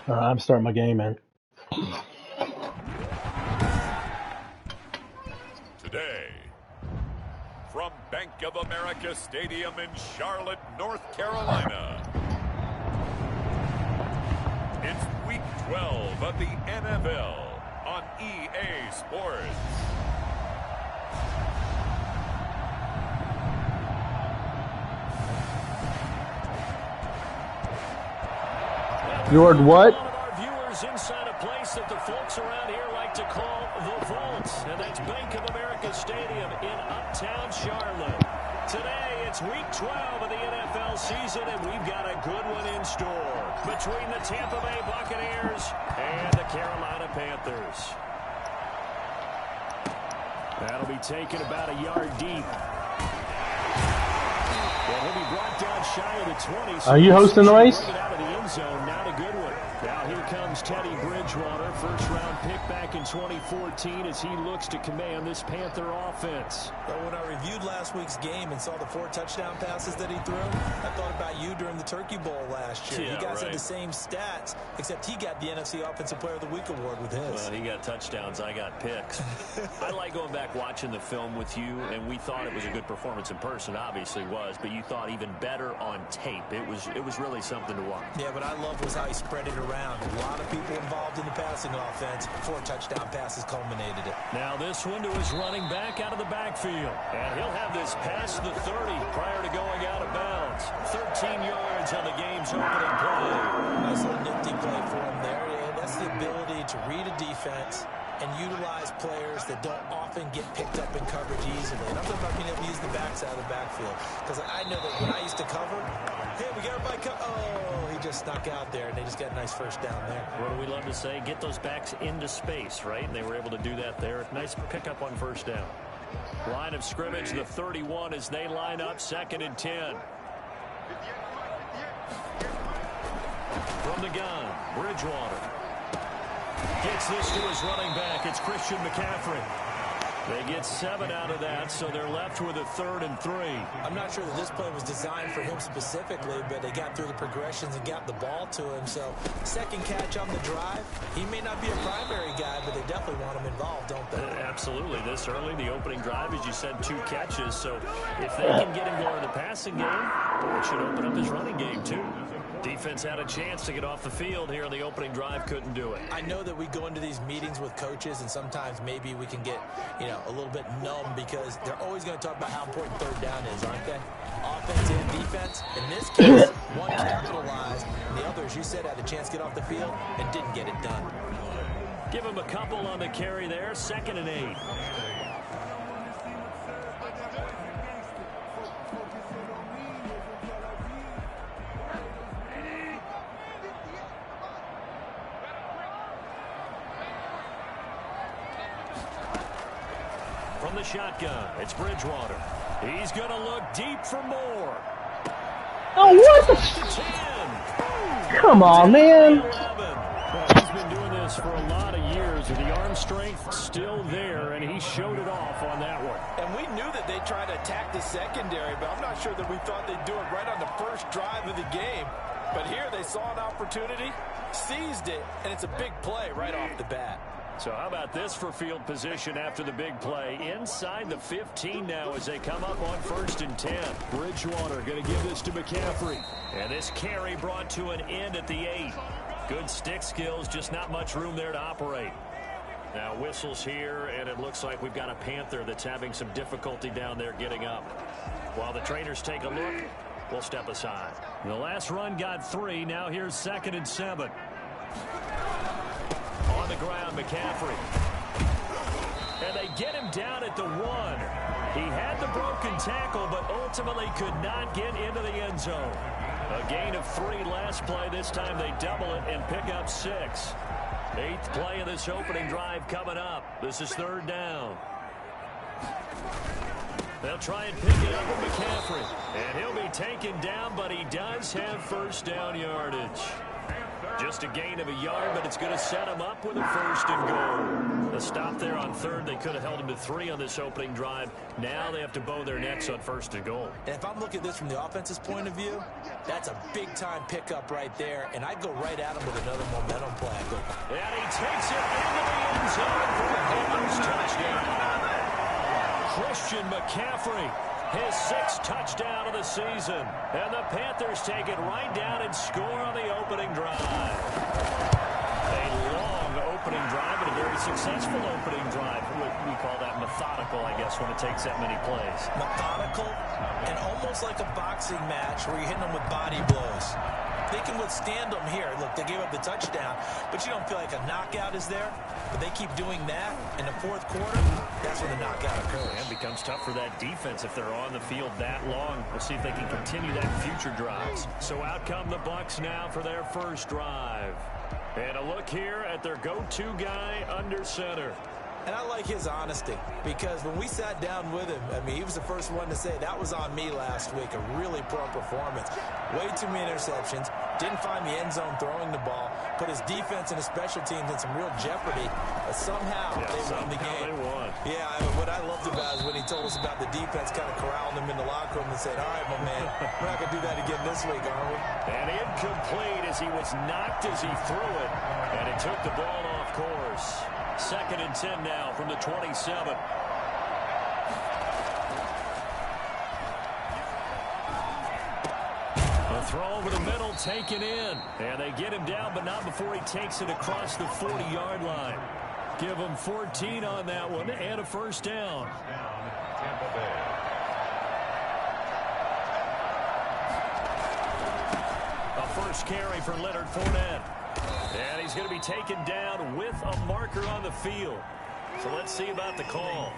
I'm starting my game, man. Today, from Bank of America Stadium in Charlotte, North Carolina, it's Week 12 of the NFL on EA Sports. Lord, what? One of our viewers inside a place that the folks around here like to call the Vault, and that's Bank of America Stadium in Uptown Charlotte. Today, it's Week 12 of the NFL season, and we've got a good one in store between the Tampa Bay Buccaneers and the Carolina Panthers. That'll be taken about a yard deep. Well, he'll be brought down shy of the 20. So Are you hosting the race? bring it out of the end zone. Not a good one. Now here comes Teddy Bridgewater, first-round pick back in 2014 as he looks to command this Panther offense. But when I reviewed last week's game and saw the 4 touchdown passes that he threw, I thought about you during the Turkey Bowl last year. Yeah, you guys right. had the same stats, except he got the NFC Offensive Player of the Week award with his. Well, he got touchdowns. I got picks. I like going back watching the film with you, and we thought it was a good performance in person. Obviously was, but you thought even better on tape. It was really something to watch. Yeah, but I love was how he spread it around. A lot of people involved in the passing offense. 4 touchdown passes culminated it. Now this one to his running back out of the backfield. And he'll have this past the 30 prior to going out of bounds. 13 yards on the game's opening play. Nice little nifty play for him there. Yeah, that's the ability to read a defense and utilize players that don't often get picked up in coverage easily. And I'm talking about being able to use the backs out of the backfield. Because I know that when I used to cover, hey, we got everybody oh, he just snuck out there, and they just got a nice first down there. What do we love to say? Get those backs into space, right? And they were able to do that there. Nice pickup on first down. Line of scrimmage, the 31 as they line up, 2nd and 10. From the gun, Bridgewater. Gets this to his running back. It's Christian McCaffrey. They get 7 out of that, so they're left with a 3rd and 3. I'm not sure that this play was designed for him specifically, but they got through the progressions and got the ball to him. So, second catch on the drive. He may not be a primary guy, but they definitely want him involved, don't they? Absolutely. This early, the opening drive, as you said, 2 catches. So, if they can get him going in the passing game, it should open up his running game, too. Defense had a chance to get off the field here on the opening drive, couldn't do it. I know that we go into these meetings with coaches, and sometimes maybe we can get, a little bit numb because they're always going to talk about how important 3rd down is, aren't they? Offense and defense. In this case, one capitalized, and the other, as you said, had a chance to get off the field and didn't get it done. Give him a couple on the carry there, 2nd and 8. From the shotgun, it's Bridgewater. He's going to look deep for more. Oh, what the? To 10. Come on, man. Well, he's been doing this for a lot of years, with the arm strength still there, and he showed it off on that one. And we knew that they'd try to attack the secondary, but I'm not sure that we thought they'd do it right on the first drive of the game. But here they saw an opportunity, seized it, and it's a big play right off the bat. So how about this for field position after the big play? Inside the 15 now as they come up on 1st and 10. Bridgewater going to give this to McCaffrey. And this carry brought to an end at the 8. Good stick skills, just not much room there to operate. Now whistles here, and it looks like we've got a Panther that's having some difficulty down there getting up. While the trainers take a look, we'll step aside. The last run got 3. Now here's 2nd and 7. On the ground, McCaffrey. And they get him down at the 1. He had the broken tackle, but ultimately could not get into the end zone. A gain of 3 last play. This time they double it and pick up 6. 8th play of this opening drive coming up. This is 3rd down. They'll try and pick it up with McCaffrey. And he'll be taken down, but he does have first down yardage. Just a gain of a yard, but it's going to set them up with a 1st and goal. A stop there on 3rd. They could have held them to 3 on this opening drive. Now they have to bow their necks on 1st and goal. And if I'm looking at this from the offense's point of view, that's a big-time pickup right there, and I'd go right at him with another momentum play. And he takes it into the end zone for a Panthers touchdown. Christian McCaffrey, his 6th touchdown of the season. And the Panthers take it right down and score on the opening drive. A long opening drive and a very successful opening drive. We call that methodical, I guess, when it takes that many plays. Methodical and almost like a boxing match where you're hitting them with body blows. They can withstand them here. Look, they gave up the touchdown, but you don't feel like a knockout is there. But they keep doing that in the 4th quarter. That's when the knockout occurs. It becomes tough for that defense if they're on the field that long. We'll see if they can continue that in future drives. So out come the Bucs now for their 1st drive. And a look here at their go-to guy under center. And I like his honesty, because when we sat down with him, I mean, he was the first one to say, that was on me last week, a really poor performance. Way too many interceptions, didn't find the end zone throwing the ball, put his defense and his special teams in some real jeopardy, but somehow they won the game. They won. Yeah, what I loved about it is when he told us about the defense kind of corralling him in the locker room and said, all right, my man, we're not going to do that again this week, are we? And incomplete as he was knocked as he threw it, and it took the ball off course. 2nd and 10 now from the 27. A throw over the middle taken in. And they get him down, but not before he takes it across the 40-yard line. Give him 14 on that one and a 1st down. A 1st carry for Leonard Fournette. And he's going to be taken down with a marker on the field. So let's see about the call.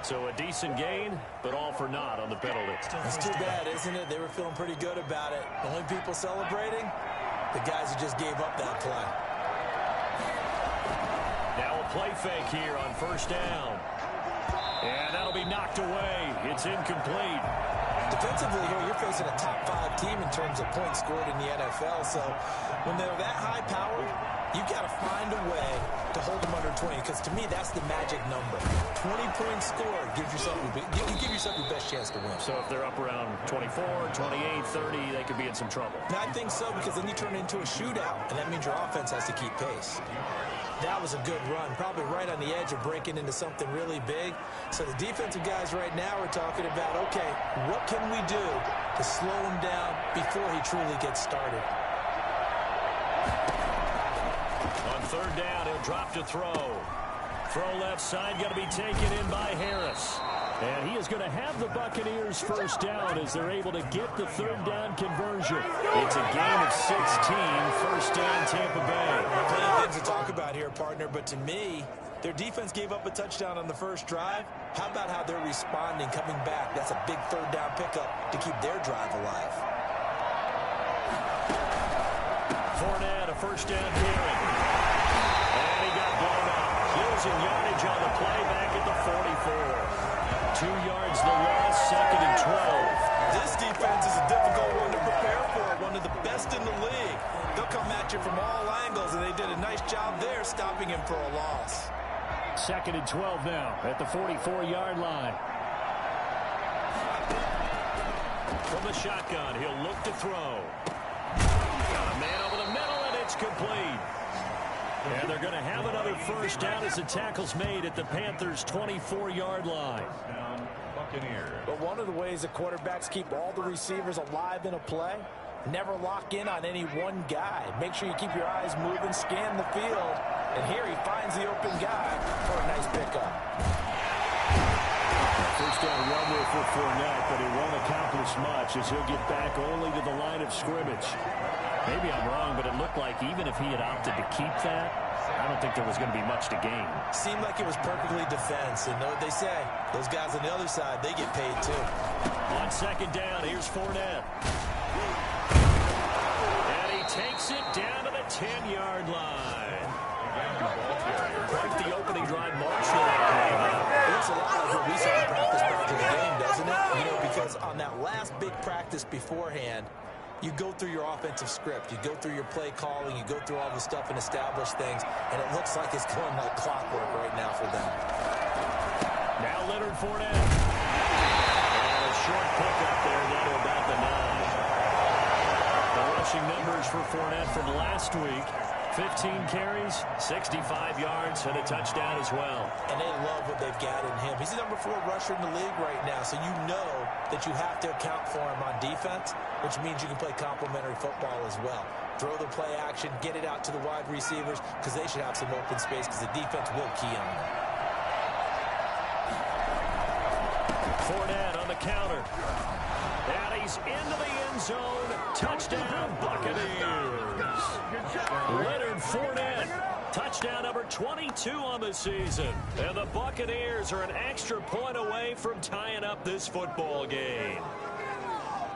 So a decent gain, but all for naught on the penalty. It's too bad, isn't it? They were feeling pretty good about it. The only people celebrating, the guys who just gave up that play. Now a play fake here on 1st down. And that'll be knocked away. It's incomplete. Defensively here, you're facing a top-5 team in terms of points scored in the NFL. So when they're that high-powered, you've got to find a way to hold them under 20. Because to me, that's the magic number. 20 points scored gives yourself you give yourself your best chance to win. So if they're up around 24, 28, 30, they could be in some trouble. And I think so, because then you turn it into a shootout, and that means your offense has to keep pace. That was a good run, probably right on the edge of breaking into something really big. So the defensive guys right now are talking about, okay, what can we do to slow him down before he truly gets started? On 3rd down, he'll drop to throw. Throw left side, going to be taken in by Harris. And he is going to have the Buccaneers 1st down as they're able to get the 3rd down conversion. It's a gain of 16, 1st down Tampa Bay. Plenty of things to talk about here, partner, but to me, their defense gave up a touchdown on the 1st drive. How about how they're responding, coming back? That's a big 3rd down pickup to keep their drive alive. Fournette, a 1st down carry. And he got blown up. Losing yardage on the play back at the 44. 2 yards the loss, 2nd and 12. This defense is a difficult one to prepare for, one of the best in the league. They'll come at you from all angles, and they did a nice job there stopping him for a loss. 2nd and 12 now at the 44-yard line. From the shotgun, he'll look to throw. Got a man over the middle, and it's complete. And they're going to have another 1st down as the tackle's made at the Panthers' 24-yard line. But one of the ways that quarterbacks keep all the receivers alive in a play, never lock in on any one guy. Make sure you keep your eyes moving, scan the field, and here he finds the open guy for a nice pickup. 1st down run there for Fournette, but he won't accomplish much as he'll get back only to the line of scrimmage. Maybe I'm wrong, but it looked like even if he had opted to keep that, I don't think there was going to be much to gain. Seemed like it was perfectly defense, and know what they say. Those guys on the other side, they get paid too. On 2nd down, here's Fournette. And he takes it down to the 10-yard line. Quite the opening drive march. Looks looks a lot like what we saw in practice prior to the game, doesn't it? You know, because on that last big practice beforehand, you go through your offensive script, you go through your play calling, you go through all the stuff and establish things, and it looks like it's going like clockwork right now for them. Now Leonard Fournette. And a short pickup there down to about the 9. The rushing numbers for Fournette from last week. 15 carries, 65 yards, and a touchdown as well. And they love what they've got in him. He's the number 4 rusher in the league right now, so you know that you have to account for him on defense, which means you can play complementary football as well. Throw the play action, get it out to the wide receivers, because they should have some open space, because the defense will key on them. Fournette on the counter. And he's into the end zone. Touchdown, Buccaneers. Leonard Fournette, touchdown number 22 on the season. And the Buccaneers are an extra point away from tying up this football game.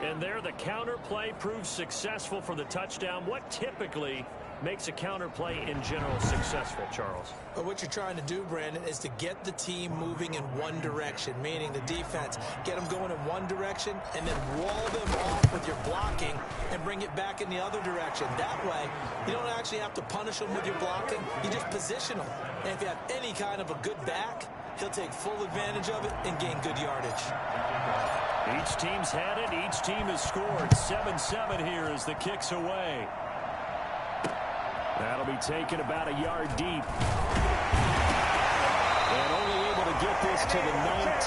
And there, the counter play proves successful for the touchdown. What typically makes a counter play in general successful, Charles? But what you're trying to do, Brandon, is to get the team moving in one direction, meaning the defense, get them going in one direction and then wall them off with your blocking and bring it back in the other direction. That way, you don't actually have to punish them with your blocking. You just position them. And if you have any kind of a good back, he'll take full advantage of it and gain good yardage. Each team's had it. Each team has scored. 7-7 here as the kick's away. That'll be taken about a yard deep. And only able to get this to the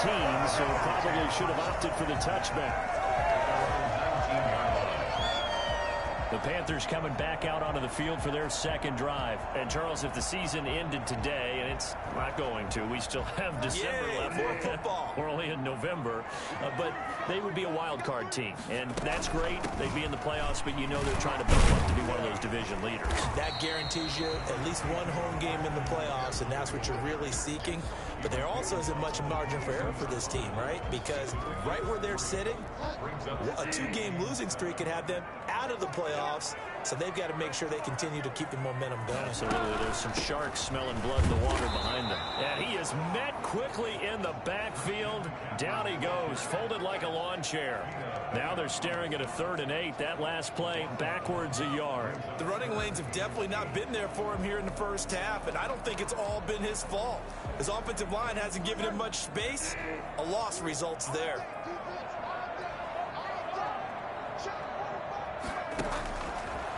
19, so probably should have opted for the touchback. The Panthers coming back out onto the field for their second drive. And, Charles, if the season ended today, and it's not going to, we still have December left. More football. We're only in November. But they would be a wild card team. And that's great. They'd be in the playoffs, but you know they're trying to build up to be one of those division leaders. That guarantees you at least one home game in the playoffs, and that's what you're really seeking. But there also isn't much margin for error for this team, right? Because right where they're sitting, a 2-game losing streak could have them out of the playoffs. So they've got to make sure they continue to keep the momentum going. Absolutely. There's some sharks smelling blood in the water behind them. And he is met quickly in the backfield. Down he goes, folded like a lawn chair. Now they're staring at a 3rd and 8. That last play, backwards a yard. The running lanes have definitely not been there for him here in the first half, and I don't think it's all been his fault. His offensive line hasn't given him much space. A loss results there.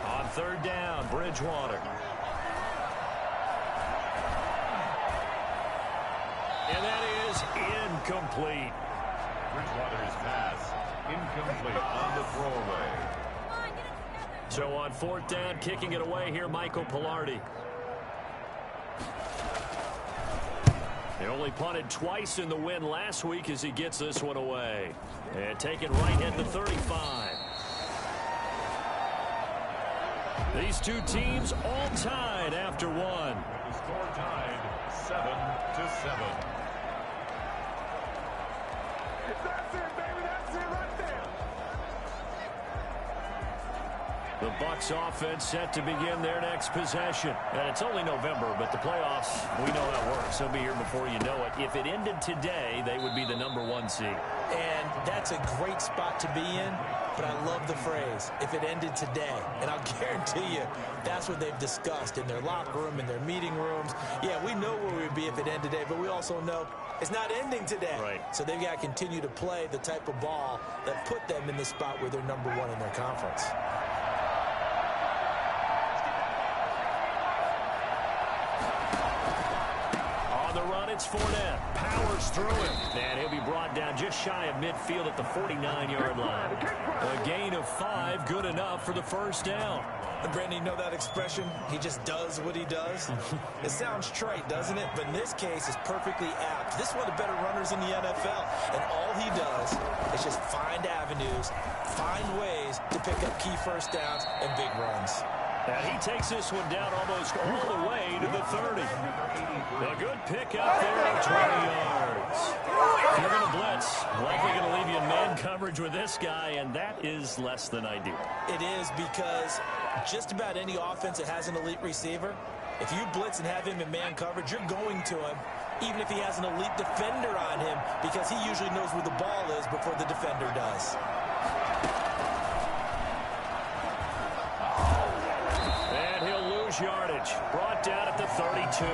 On 3rd down, Bridgewater. And that is incomplete. Bridgewater's pass incomplete on the throwaway. So on 4th down, kicking it away here, Michael Palardy. He only punted twice in the win last week as he gets this one away. And taken right at the 35. These two teams all tied after one. The score tied 7-7. That's it, baby. That's it right there. The Bucs offense set to begin their next possession. And it's only November, but the playoffs, we know how it works. They'll be here before you know it. If it ended today, they would be the #1 seed. And that's a great spot to be in, but I love the phrase, if it ended today. And I'll guarantee you, that's what they've discussed in their locker room, in their meeting rooms. Yeah, we know where we'd be if it ended today, but we also know it's not ending today. Right. So they've got to continue to play the type of ball that put them in the spot where they're #1 in their conference. It's Fournette, powers through him, and he'll be brought down just shy of midfield at the 49-yard line. A gain of 5, good enough for the 1st down. And Brandon, you know that expression? He just does what he does? It sounds trite, doesn't it? But in this case, it's perfectly apt. This is one of the better runners in the NFL, and all he does is just find avenues, find ways to pick up key 1st downs and big runs. And he takes this one down almost all the way to the 30. A good pick up there of 20 yards. If you're going to blitz, likely going to leave you in man coverage with this guy, and that is less than ideal. It is, because just about any offense that has an elite receiver, if you blitz and have him in man coverage, you're going to him even if he has an elite defender on him, because he usually knows where the ball is before the defender does. And he'll lose yardage. Brought down at the 32.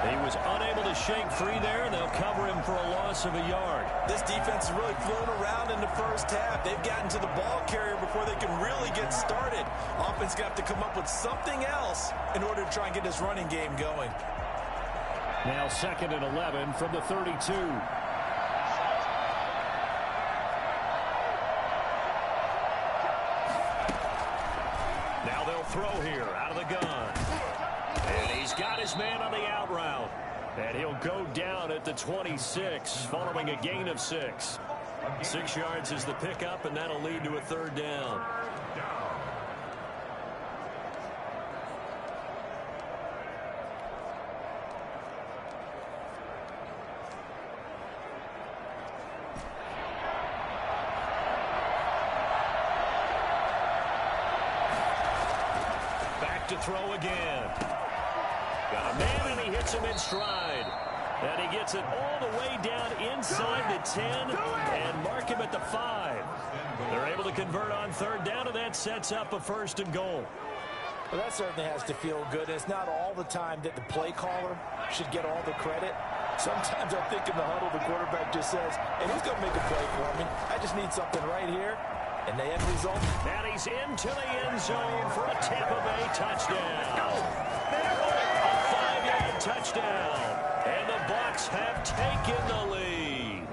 He was unable to shake free there, and they'll cover him for a loss of a yard. This defense is really flown around in the first half. They've gotten to the ball carrier before they can really get started. Offense got to come up with something else in order to try and get this running game going. Now 2nd and 11 from the 32. Now they'll throw here out of the gun. And he's got his man on the out route. And he'll go down at the 26 following a gain of 6. 6 yards is the pickup, and that'll lead to a 3rd down. Back to throw again. Got a man, and he hits him in stride. And he gets it all the way down inside the 10 and mark him at the 5. They're able to convert on 3rd down, and that sets up a 1st and goal. Well, that certainly has to feel good. It's not all the time that the play caller should get all the credit. Sometimes I think in the huddle, the quarterback just says, hey, who's going to make a play for me? I just need something right here. And the end result? And he's into the end zone for a Tampa Bay touchdown. A 5-yard touchdown. And the Bucs have taken the lead.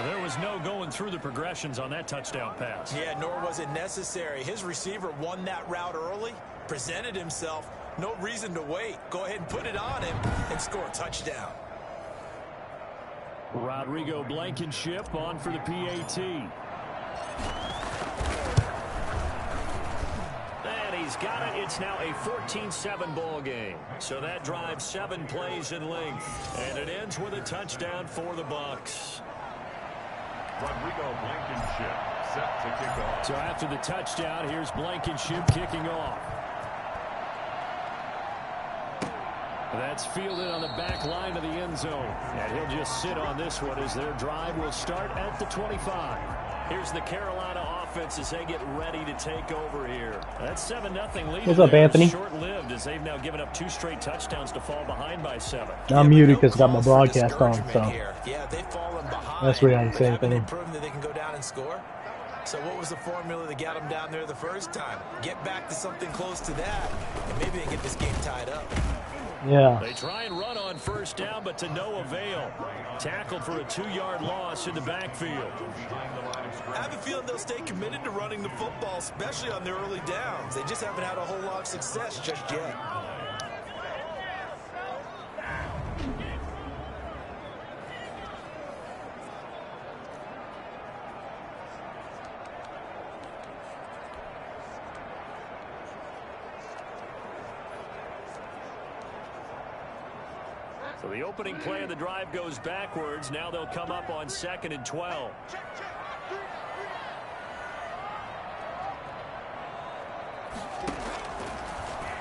There was no going through the progressions on that touchdown pass. Yeah, nor was it necessary. His receiver won that route early, presented himself. No reason to wait. Go ahead and put it on him and score a touchdown. Rodrigo Blankenship on for the PAT. And he's got it. It's now a 14-7 ball game. So that drives 7 plays in length. And it ends with a touchdown for the Bucs. Rodrigo Blankenship set to kick off. So after the touchdown, here's Blankenship kicking off. That's fielded on the back line of the end zone. And he'll just sit on this one as their drive will start at the 25. Here's the Carolina offense as they get ready to take over here. That 7-0 lead. What's up, Anthony? Short-lived as they've now given up 2 straight touchdowns to fall behind by 7. I'm muted because I got my broadcast on, so Yeah, they've fallen behind. that's where I'm saying They thing. proven that they can go down and score. So what was the formula that got them down there the first time? Get back to something close to that, and maybe they can get this game tied up. Yeah. They try and run on 1st down, but to no avail. Tackled for a 2-yard loss in the backfield. I have a feeling they'll stay committed to running the football, especially on their early downs. They just haven't had a whole lot of success just yet. So the opening play of the drive goes backwards. Now they'll come up on 2nd and 12.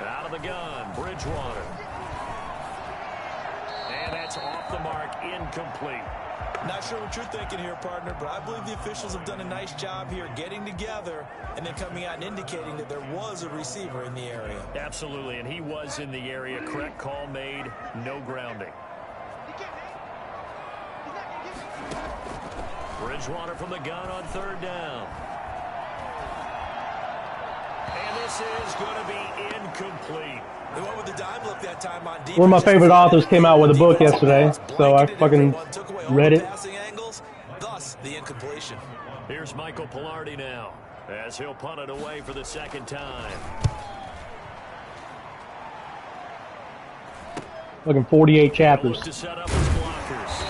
Out of the gun, Bridgewater. And that's off the mark, incomplete. Not sure what you're thinking here, partner, but I believe the officials have done a nice job here getting together and then coming out and indicating that there was a receiver in the area. Absolutely, and he was in the area. Correct call made, no grounding. Bridgewater from the gun on 3rd down. And this is going to be incomplete. They went with the dime look that time on defense. One of my favorite authors came out with a book yesterday, so I fucking read it. Angles, thus the incompletion. Here's Michael Pilardi now as he'll punt it away for the 2nd time. Looking 48 chapters. Look to set up his blockers.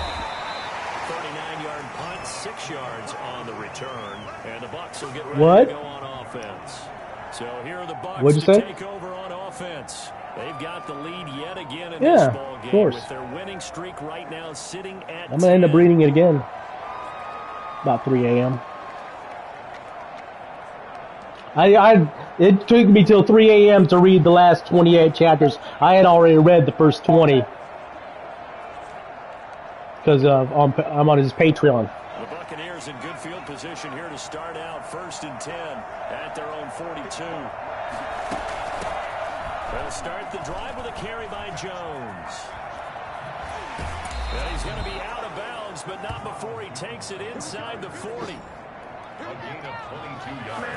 39-yard punt, 6 yards on the return, and the Bucs will get ready to go on offense. So here are the Bucs to take over on offense. They've got the lead yet again in this ball game. Of course. With their winning streak right now sitting at I'm going to end up reading it again. About 3 a.m. It took me till 3 a.m. to read the last 28 chapters. I had already read the first 20 because I'm on his Patreon. The Buccaneers in good field position here to start out 1st and 10 at their own 42. They'll start the drive with a carry by Jones. And he's going to be out of bounds, but not before he takes it inside the 40. A gain of 22 yards.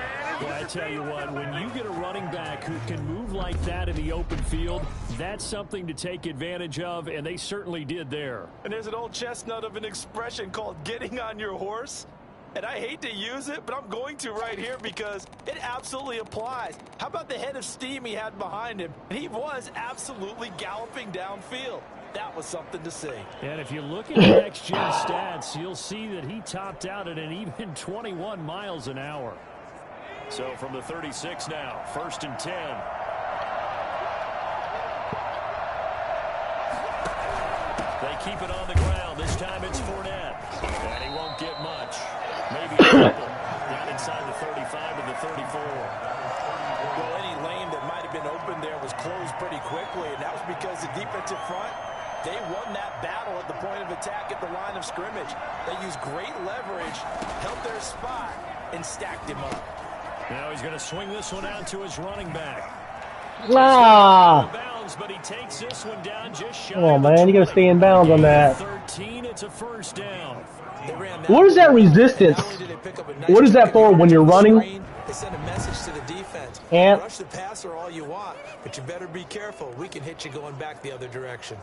Well, I tell you what, when you get a running back who can move like that in the open field, that's something to take advantage of, and they certainly did there. And there's an old chestnut of an expression called getting on your horse. And I hate to use it, but I'm going to right here because it absolutely applies. How about the head of steam he had behind him? He was absolutely galloping downfield. That was something to see. And if you look at next-gen stats, you'll see that he topped out at an even 21 miles an hour. So from the 36 now, 1st and 10. They keep it on the ground. This time it's Fournette. And he won't get much. Maybe a couple down inside the 35 and the 34. Well, any lane that might have been open there was closed pretty quickly, and that was because the defensive front, they won that battle at the point of attack at the line of scrimmage. They used great leverage, held their spot, and stacked him up. Now he's going to swing this one out to his running back. Ah! Bounds, but he takes this one down just shy. Come on, man. You got to stay in bounds on that. 13, it's a 1st down. What is that resistance? What is that for when you're running? They send a message to the defense. And rush the passer all you want, but you better be careful. We can hit you going back the other direction.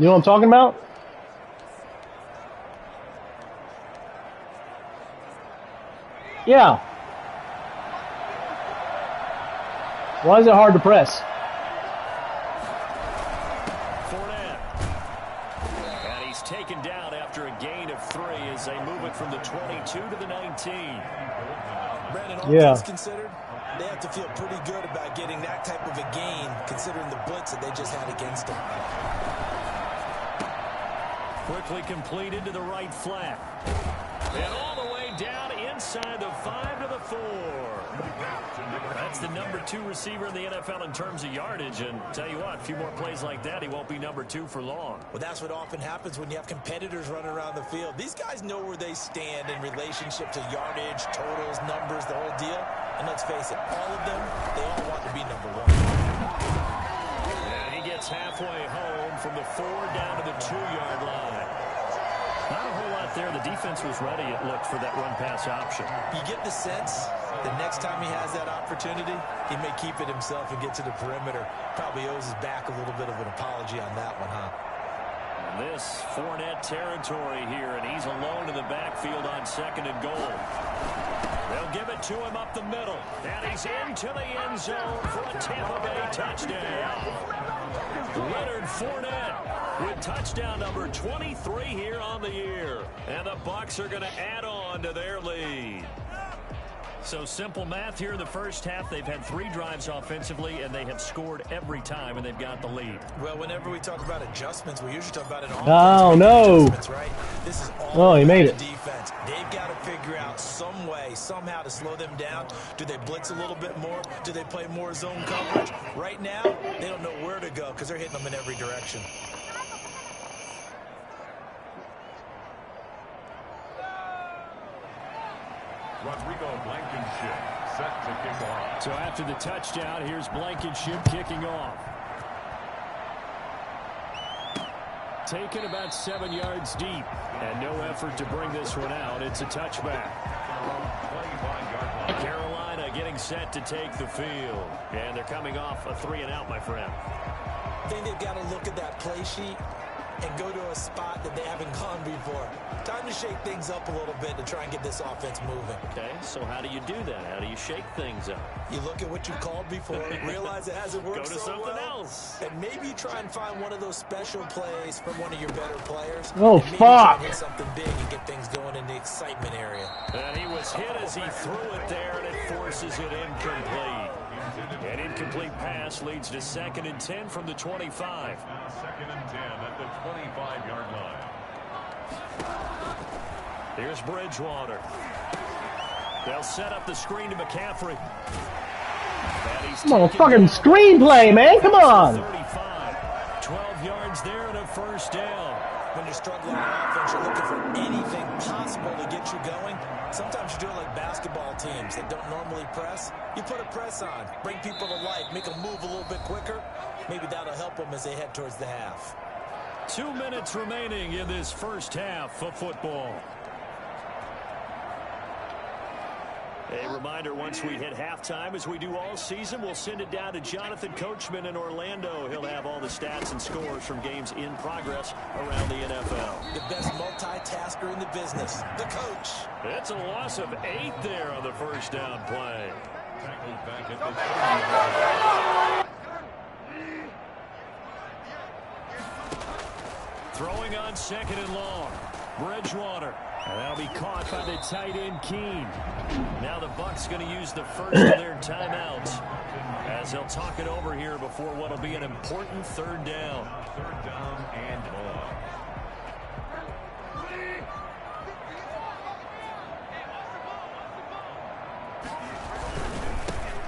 you know what I'm talking about? Yeah. Why is it hard to press? Fournette. And he's taken down after a gain of 3 as they move it from the 22 to the 19. Brandon, all Yeah. things considered, they have to feel pretty good about getting that type of a gain, considering the blitz that they just had against them. Quickly completed to the right flat. And all the way down inside the 5 to the 4. That's the number 2 receiver in the NFL in terms of yardage. And tell you what, a few more plays like that, he won't be number 2 for long. Well, that's what often happens when you have competitors running around the field. These guys know where they stand in relationship to yardage, totals, numbers, the whole deal. And let's face it, all of them, they all want to be number 1. And he gets halfway home from the 4 down to the 2-yard line. Not a whole lot there. The defense was ready, it looked, for that run-pass option. You get the sense the next time he has that opportunity, he may keep it himself and get to the perimeter. Probably owes his back a little bit of an apology on that one, huh? And this Fournette territory here, and he's alone in the backfield on 2nd and goal. They'll give it to him up the middle. And he's into the end zone for a Tampa Bay touchdown. Leonard Fournette with touchdown number 23 here on the year. And the Bucs are going to add on to their lead. So simple math here in the first half. They've had 3 drives offensively, and they have scored every time, and they've got the lead. Well, whenever we talk about adjustments, we usually talk about an offense. Oh, no. Right? This is all He made it. Defense. They've got to figure out some way, somehow to slow them down. Do they blitz a little bit more? Do they play more zone coverage? Right now, they don't know where to go because they're hitting them in every direction. Rodrigo Blankenship set to kick off. So after the touchdown, here's Blankenship kicking off. Taken about 7 yards deep. And no effort to bring this one out. It's a touchback. Carolina getting set to take the field. And they're coming off a 3-and-out, my friend. I think they've got to look at that play sheet and go to a spot that they haven't gone before. Time to shake things up a little bit to try and get this offense moving. Okay, so how do you do that? How do you shake things up? You look at what you called before, realize it hasn't worked Go to so something well, else. and maybe try and find one of those special plays from one of your better players. Oh, and maybe try and fuck. hit something big and get things going in the excitement area. And he was hit as he threw it there, and it forces it incomplete. An incomplete pass leads to 2nd and 10 from the 25. 2nd and 10 at the 25-yard line. Here's Bridgewater. They'll set up the screen to McCaffrey. Come on, fucking screenplay, man. Come on. 35. 12 yards there and a first down. When you're struggling on offense, you're looking for anything possible to get you going. Sometimes you do it like basketball teams that don't normally press. You put a press on, bring people to life, make them move a little bit quicker. Maybe that'll help them as they head towards the half. 2 minutes remaining in this first half of football. A reminder, once we hit halftime, as we do all season, we'll send it down to Jonathan Coachman in Orlando. He'll have all the stats and scores from games in progress around the NFL. The best multitasker in the business, the coach. It's a loss of 8 there on the first down play. Throwing on 2nd and long. Bridgewater. And that'll be caught by the tight end, Keene. Now the Bucs going to use the first of their timeouts as they'll talk it over here before what will be an important 3rd down. 3rd down and long.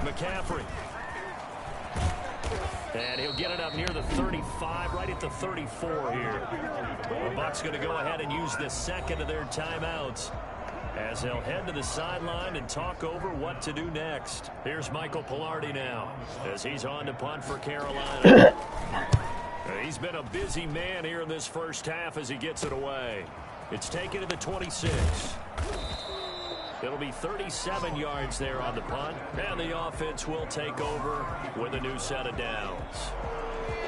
McCaffrey. And he'll get it up near the 35, right at the 34 here. The Bucs going to go ahead and use the 2nd of their timeouts as they'll head to the sideline and talk over what to do next. Here's Michael Palardy now as he's on to punt for Carolina. He's been a busy man here in this first half as he gets it away. It's taken to the 26. It'll be 37 yards there on the punt, and the offense will take over with a new set of downs.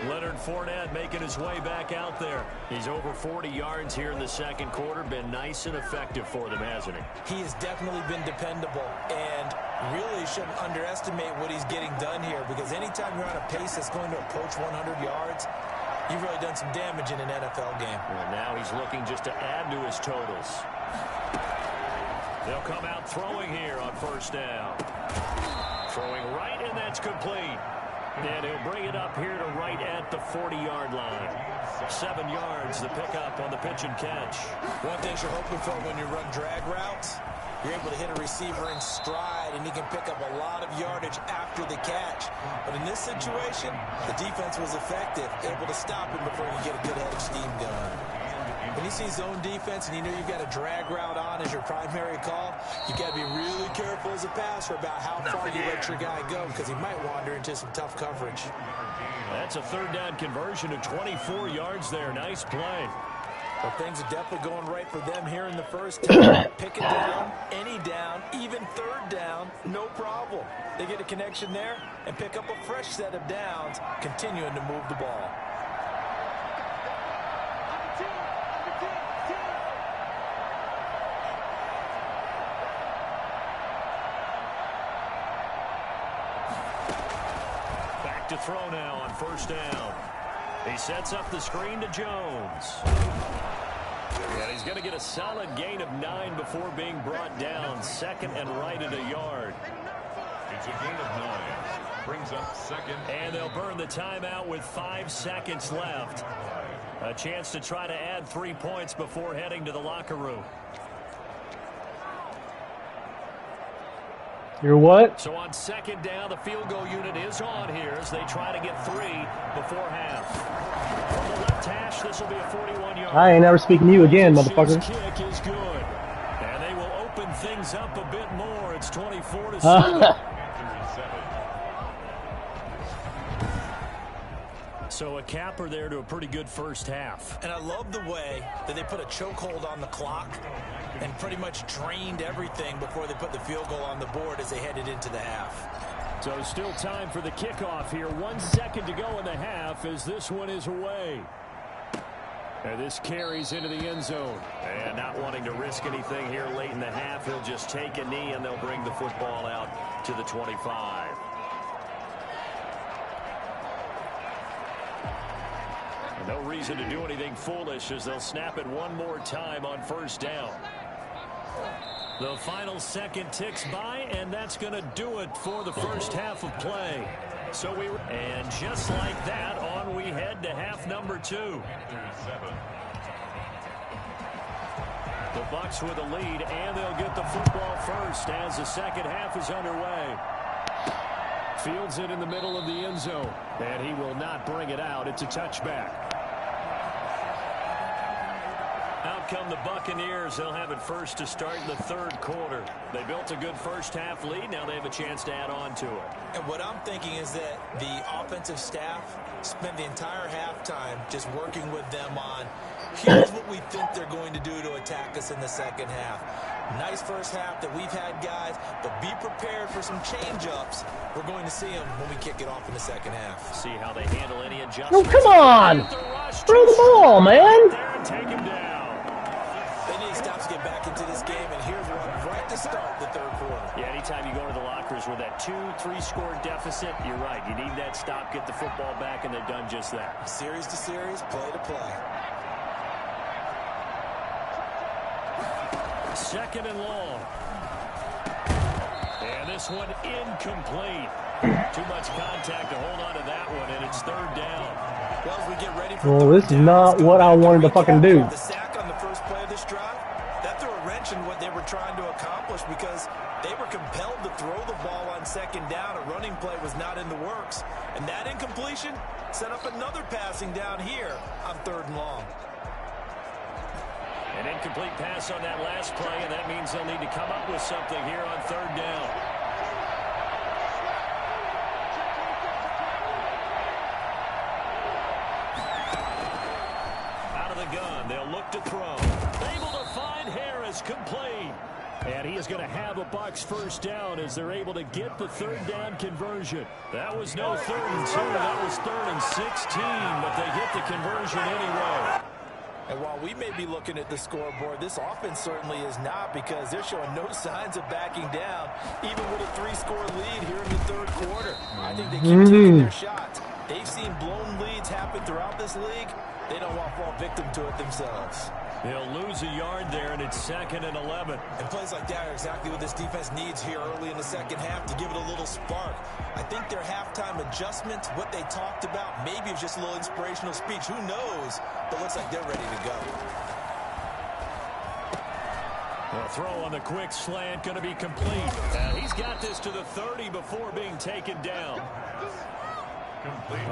Leonard Fournette making his way back out there. He's over 40 yards here in the 2nd quarter. Been nice and effective for them, hasn't he? He has definitely been dependable, and really shouldn't underestimate what he's getting done here, because anytime you're on a pace that's going to approach 100 yards, you've really done some damage in an NFL game. And now he's looking just to add to his totals. They'll come out throwing here on 1st down. Throwing right, and that's complete. And he'll bring it up here to right at the 40-yard line. 7 yards the pickup on the pitch and catch. One thing you're hoping for when you run drag routes, you're able to hit a receiver in stride, and he can pick up a lot of yardage after the catch. But in this situation, the defense was effective, able to stop him before you get a good head of steam going. When you see zone defense and you know you've got a drag route on as your primary call, you've got to be really careful as a passer about how far you let your guy go, because he might wander into some tough coverage. That's a 3rd down conversion of 24 yards there. Nice play. Well, things are definitely going right for them here in the first half. Pick it down, any down, even 3rd down, no problem. They get a connection there and pick up a fresh set of downs, continuing to move the ball. To throw now on 1st down. He sets up the screen to Jones. And he's going to get a solid gain of 9 before being brought down. 2nd and right at a yard. It's a gain of 9. Brings up 2nd. And they'll burn the timeout with 5 seconds left. A chance to try to add 3 points before heading to the locker room. You're what? So on 2nd down, the field goal unit is on here as they try to get 3 before half. From the left hash, this will be a 41-yard. I ain't never speaking to you again, motherfucker. Kick is good. And they will open things up a bit more. It's 24-7. So a capper there to a pretty good first half. And I love the way that they put a chokehold on the clock and pretty much drained everything before they put the field goal on the board as they headed into the half. So still time for the kickoff here. 1 second to go in the half as this one is away. And this carries into the end zone. And not wanting to risk anything here late in the half, he'll just take a knee and they'll bring the football out to the 25. No reason to do anything foolish as they'll snap it one more time on 1st down. The final second ticks by, and that's going to do it for the first half of play. And just like that, on we head to half number 2. The Bucs with a lead, and they'll get the football first as the second half is underway. Fields it in the middle of the end zone, and he will not bring it out. It's a touchback. Out come the Buccaneers. They'll have it first to start in the third quarter. They built a good first-half lead. Now they have a chance to add on to it. And what I'm thinking is that the offensive staff spent the entire halftime just working with them on, here's what we think they're going to do to attack us in the second half. Nice first half that we've had, guys, but be prepared for some change-ups. We're going to see them when we kick it off in the second half. See how they handle any adjustments. Oh, come on! Throw the ball, man! Take him down. They need stops to get back into this game, and here's one right to start the third quarter. Yeah, anytime you go to the lockers with that 2-3 score deficit, you're right. You need that stop, get the football back, and they've done just that. Series to series, play to play. Second and long. And this one incomplete. Too much contact to hold on to that one, and it's third down. Well, as we get ready for Well, this is not what I wanted to fucking do. The sack on the first play of this drive, that threw a wrench in what they were trying to accomplish because they were compelled to throw the ball on second down. A running play was not in the works. And that incompletion set up another passing down here on third and long. An incomplete pass on that last play, and that means they'll need to come up with something here on third down. Out of the gun, they'll look to throw. Able to find Harris, complete. And he is going to have a Bucs first down as they're able to get the third down conversion. That was no 3rd and 2. That was 3rd and 16, but they get the conversion anyway. And while we may be looking at the scoreboard, this offense certainly is not, because they're showing no signs of backing down, even with a 3-score lead here in the third quarter. I think they keep taking their shots. They've seen blown leads happen throughout this league. They don't want to fall victim to it themselves. They'll lose a yard there, and it's 2nd and 11. And plays like that are exactly what this defense needs here early in the second half to give it a little spark. I think their halftime adjustments, what they talked about, maybe it was just a little inspirational speech. Who knows? But looks like they're ready to go. The throw on the quick slant going to be complete. He's got this to the 30 before being taken down.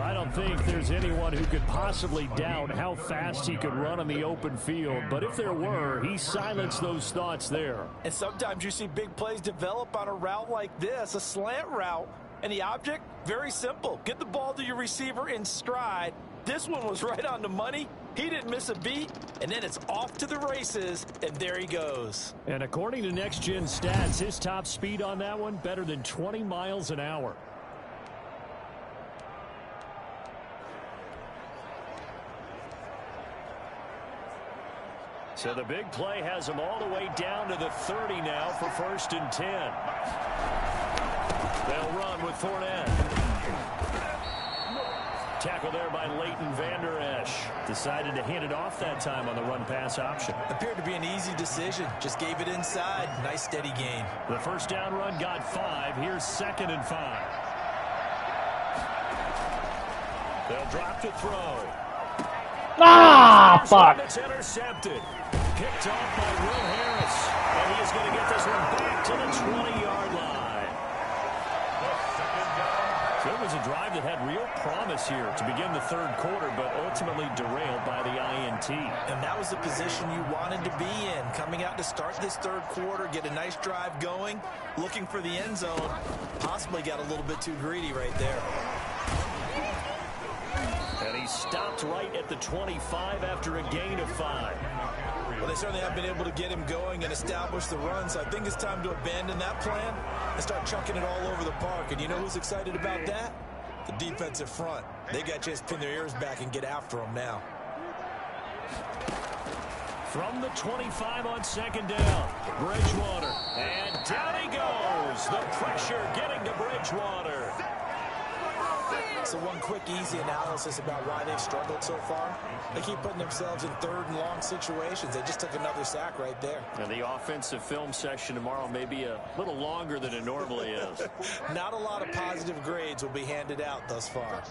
I don't think there's anyone who could possibly doubt how fast he could run on the open field. But if there were, he silenced those thoughts there. And sometimes you see big plays develop on a route like this, a slant route. And the object, very simple. Get the ball to your receiver in stride. This one was right on the money. He didn't miss a beat. And then it's off to the races. And there he goes. And according to Next Gen Stats, his top speed on that one, better than 20 miles an hour. So the big play has him all the way down to the 30 now for 1st and 10. They'll run with Fournette. Tackle there by Leighton Vander Esch. Decided to hand it off that time on the run-pass option. Appeared to be an easy decision. Just gave it inside. Nice steady gain. The first down run got 5. Here's 2nd and 5. They'll drop to throw. Ah, fuck. It's intercepted. Picked off by Will Harris. And he is going to get this one back to the 20-yard line. So it was a drive that had real promise here to begin the third quarter, but ultimately derailed by the INT. And that was the position you wanted to be in. Coming out to start this third quarter, get a nice drive going, looking for the end zone. Possibly got a little bit too greedy right there. And he stopped right at the 25 after a gain of 5. Well, they certainly have been able to get him going and establish the run, so I think it's time to abandon that plan and start chucking it all over the park. And you know who's excited about that? The defensive front. They got a chance to pin their ears back and get after him now. From the 25 on 2nd down, Bridgewater. And down he goes. The pressure getting to Bridgewater. So one quick, easy analysis about why they've struggled so far. They keep putting themselves in 3rd and long situations. They just took another sack right there. And the offensive film section tomorrow may be a little longer than it normally is. Not a lot of positive grades will be handed out thus far.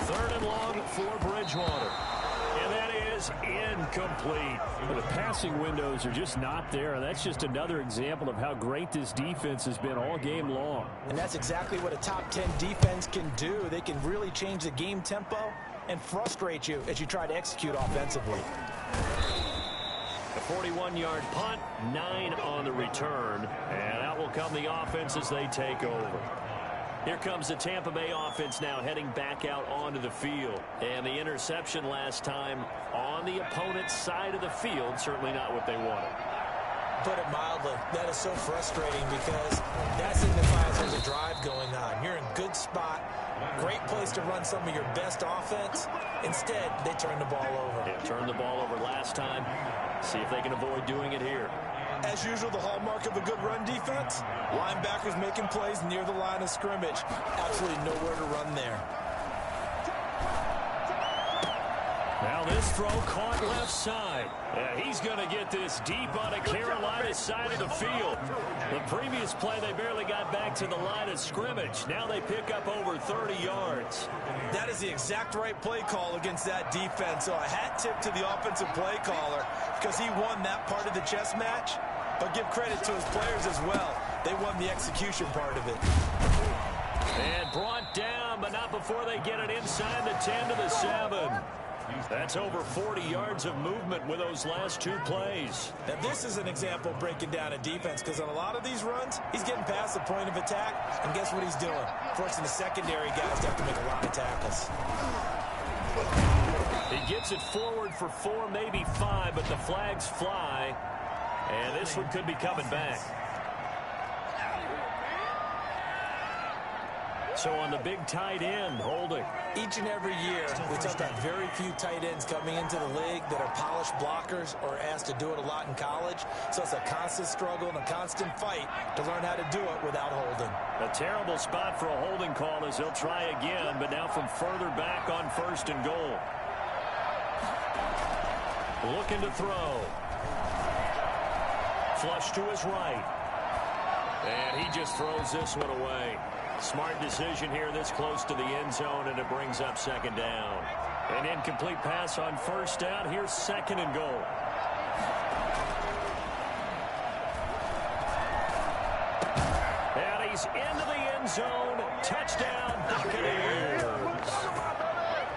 3rd and long for Bridgewater. And is incomplete. The passing windows are just not there, and that's just another example of how great this defense has been all game long. And that's exactly what a top 10 defense can do. They can really change the game tempo and frustrate you as you try to execute offensively. A 41-yard punt, 9 on the return, and out will come the offense as they take over. Here comes the Tampa Bay offense now heading back out onto the field. And the interception last time on the opponent's side of the field, certainly not what they wanted. Put it mildly, that is so frustrating because that signifies there's a drive going on. You're in good spot, great place to run some of your best offense. Instead, they turn the ball over. Yeah, turned the ball over last time. See if they can avoid doing it here. As usual, the hallmark of a good run defense, linebackers making plays near the line of scrimmage. Absolutely nowhere to run there. Now this throw caught left side. Yeah, he's going to get this deep on a Carolina side of the field. The previous play, they barely got back to the line of scrimmage. Now they pick up over 30 yards. That is the exact right play call against that defense. So a hat tip to the offensive play caller because he won that part of the chess match. But give credit to his players as well. They won the execution part of it. And brought down, but not before they get it inside the 10 to the 7. That's over 40 yards of movement with those last 2 plays. Now this is an example of breaking down a defense because on a lot of these runs, he's getting past the point of attack, and guess what he's doing? Forcing the secondary guys to have to make a lot of tackles. He gets it forward for 4, maybe 5, but the flags fly, and this one could be coming back. So on the big tight end, holding. Each and every year, we talk about very few tight ends coming into the league that are polished blockers or asked to do it a lot in college. So it's a constant struggle and a constant fight to learn how to do it without holding. A terrible spot for a holding call as they'll try again, but now from further back on 1st and goal. Looking to throw. Flush to his right. And he just throws this one away. Smart decision here this close to the end zone, and it brings up 2nd down. An incomplete pass on 1st down. Here's 2nd and goal. And he's into the end zone. Touchdown, Buccaneers.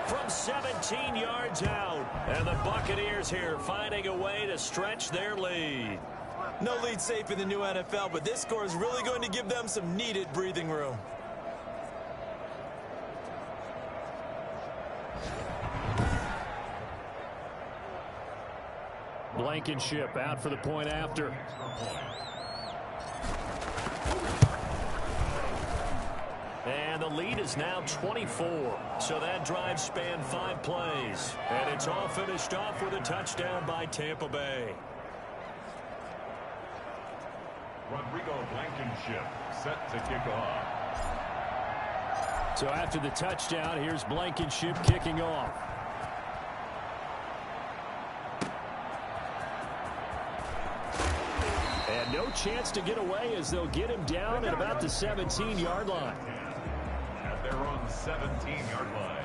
From 17 yards out. And the Buccaneers here finding a way to stretch their lead. No lead safe in the new NFL, but this score is really going to give them some needed breathing room. Blankenship out for the point after. And the lead is now 24. So that drive spanned 5 plays. And it's all finished off with a touchdown by Tampa Bay. Rodrigo Blankenship set to kick off. So after the touchdown, here's Blankenship kicking off. And no chance to get away as they'll get him down at about the 17-yard line. At their own 17-yard line.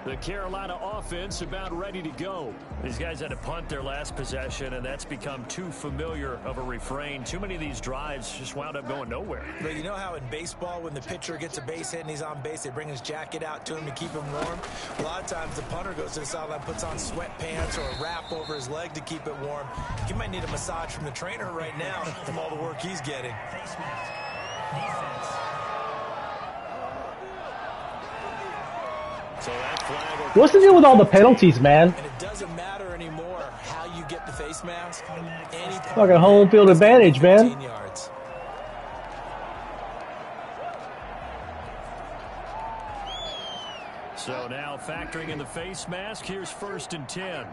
The Carolina offense about ready to go. These guys had to punt their last possession, and that's become too familiar of a refrain. Too many of these drives just wound up going nowhere. But you know how in baseball, when the pitcher gets a base hit and he's on base, they bring his jacket out to him to keep him warm? A lot of times the punter goes to the sideline, puts on sweatpants or a wrap over his leg to keep it warm. He might need a massage from the trainer right now from all the work he's getting. So that flag. What's the deal with all the penalties, man? And it doesn't matter anymore how you get the face mask. Like a home field advantage, man. Yards. So now factoring in the face mask, here's 1st and 10.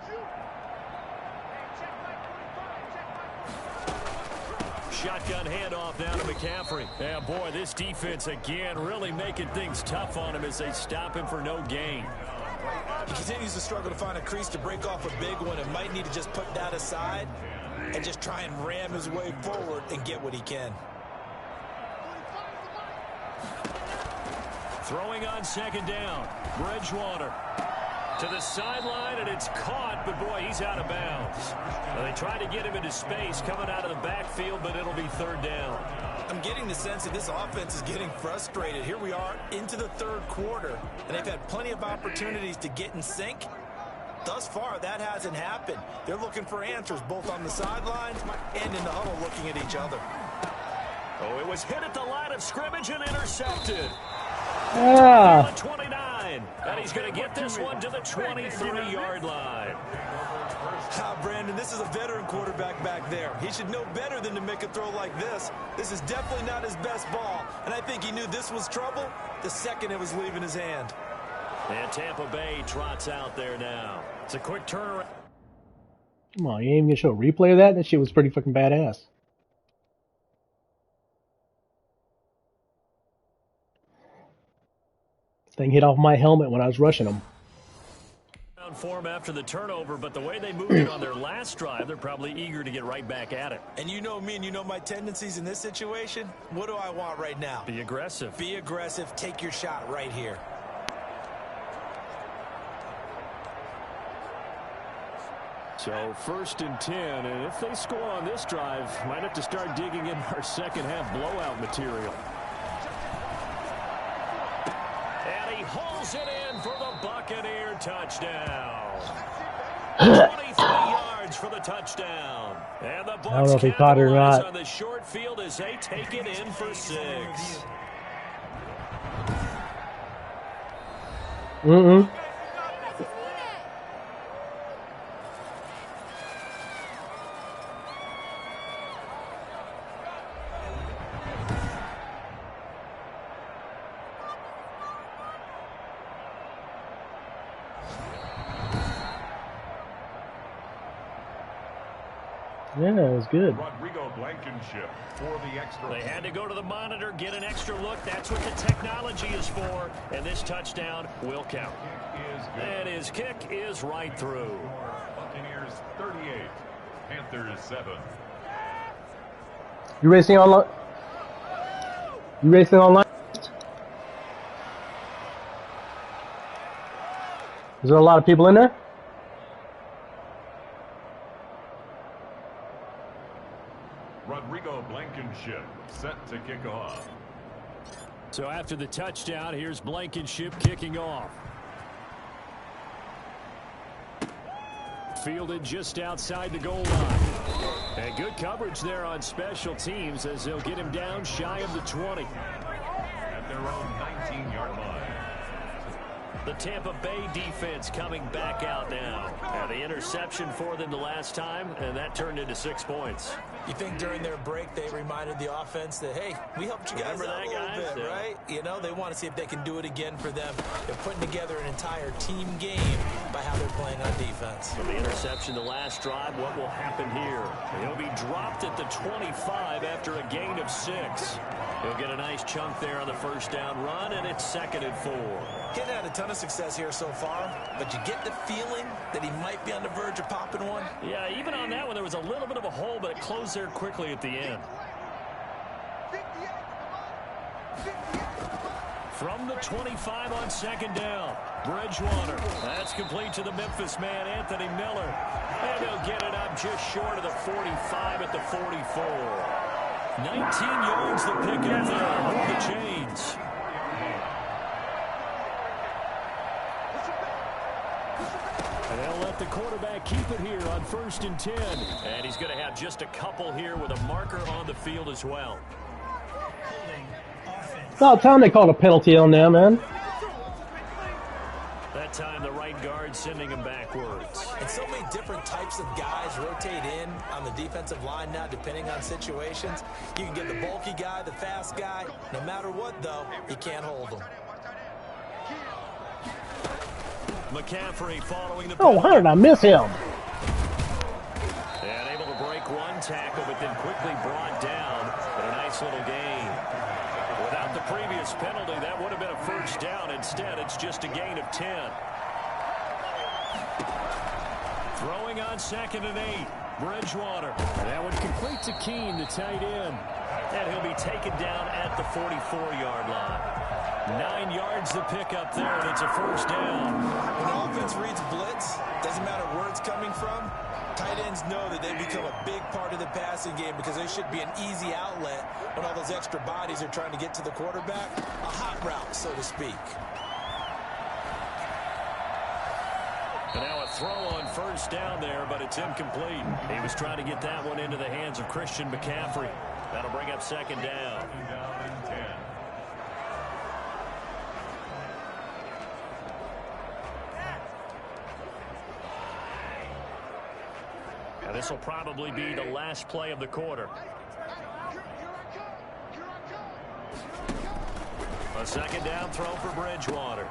Shotgun handoff down to McCaffrey. Yeah, boy, this defense again really making things tough on him as they stop him for no gain. He continues to struggle to find a crease to break off a big one and might need to just put that aside and just try and ram his way forward and get what he can. Throwing on 2nd down. Bridgewater. To the sideline, and it's caught, but boy, he's out of bounds. Well, they tried to get him into space coming out of the backfield, but it'll be third down. I'm getting the sense that this offense is getting frustrated. Here we are into the third quarter, and they've had plenty of opportunities to get in sync. Thus far, that hasn't happened. They're looking for answers both on the sidelines and in the huddle looking at each other. Oh, it was hit at the line of scrimmage and intercepted. Ah. 29, and he's going to get this one to the 23-yard line. Brandon, this is a veteran quarterback back there. He should know better than to make a throw like this. This is definitely not his best ball, and I think he knew this was trouble the second it was leaving his hand. And Tampa Bay trots out there now. It's a quick turnaround. Come on, you ain't even gonna show a replay of that? That shit was pretty fucking badass. This thing hit off my helmet when I was rushing him. For him after the turnover, but the way they moved it on their last drive, they're probably eager to get right back at it. And you know me and you know my tendencies in this situation. What do I want right now? Be aggressive. Be aggressive. Take your shot right here. So 1st and 10, and if they score on this drive, might have to start digging in our second half blowout material. And he hauls it in for the Buccaneer touchdown. 23 yards for the touchdown. And the I don't know if he caught it or not. On the short field as they take it in for 6. Mm-mm. Yeah, it was good. Rodrigo Blankenship for the extra. They had to go to the monitor, get an extra look. That's what the technology is for. And this touchdown will count. And his kick is right through. Buccaneers 38, Panthers 7. You racing online? You racing online? Is there a lot of people in there? Rodrigo Blankenship set to kick off. So after the touchdown, here's Blankenship kicking off. Fielded just outside the goal line. And good coverage there on special teams as they'll get him down shy of the 20. At their own 19-yard line. The Tampa Bay defense coming back out now. And the interception for them the last time, and that turned into 6 points. You think during their break they reminded the offense that, hey, we helped you guys out a little bit, right? You know, they want to see if they can do it again for them. They're putting together an entire team game by how they're playing on defense. From the interception the last drive, what will happen here? He'll be dropped at the 25 after a gain of 6. He'll get a nice chunk there on the first down run, and it's 2nd and 4. He hasn't had a ton of success here so far, but you get the feeling that he might be on the verge of popping one. Yeah, even on that one, there was a little bit of a hole, but it closed there quickly at the end. From the 25 on 2nd down, Bridgewater. That's complete to the Memphis man, Anthony Miller. And he'll get it up just short of the 45 at the 44. 19 yards the pickup there. Move the chains. And they'll let the quarterback keep it here on 1st and 10. And he's going to have just a couple here with a marker on the field as well. It's about time they called a penalty on them, man. That time the right guard sending him backwards. And so many different types of guys rotate in on the defensive line now, depending on situations. You can get the bulky guy, the fast guy. No matter what, though, you can't hold them. McCaffrey following the... Oh, how did I miss him? And able to break one tackle, but then quickly brought down. But a nice little gain. Without the previous penalty, that would have been a first down. Instead, it's just a gain of 10. Throwing on 2nd and 8. Bridgewater. And that one complete to Keene, the tight end. And he'll be taken down at the 44-yard line. 9 yards to pick up there, and it's a first down. When offense reads blitz, doesn't matter where it's coming from, tight ends know that they become a big part of the passing game because they should be an easy outlet when all those extra bodies are trying to get to the quarterback. A hot route, so to speak. And now a throw on first down there, but it's incomplete. He was trying to get that one into the hands of Christian McCaffrey. That'll bring up second down. And this will probably be the last play of the quarter. A second down throw for Bridgewater.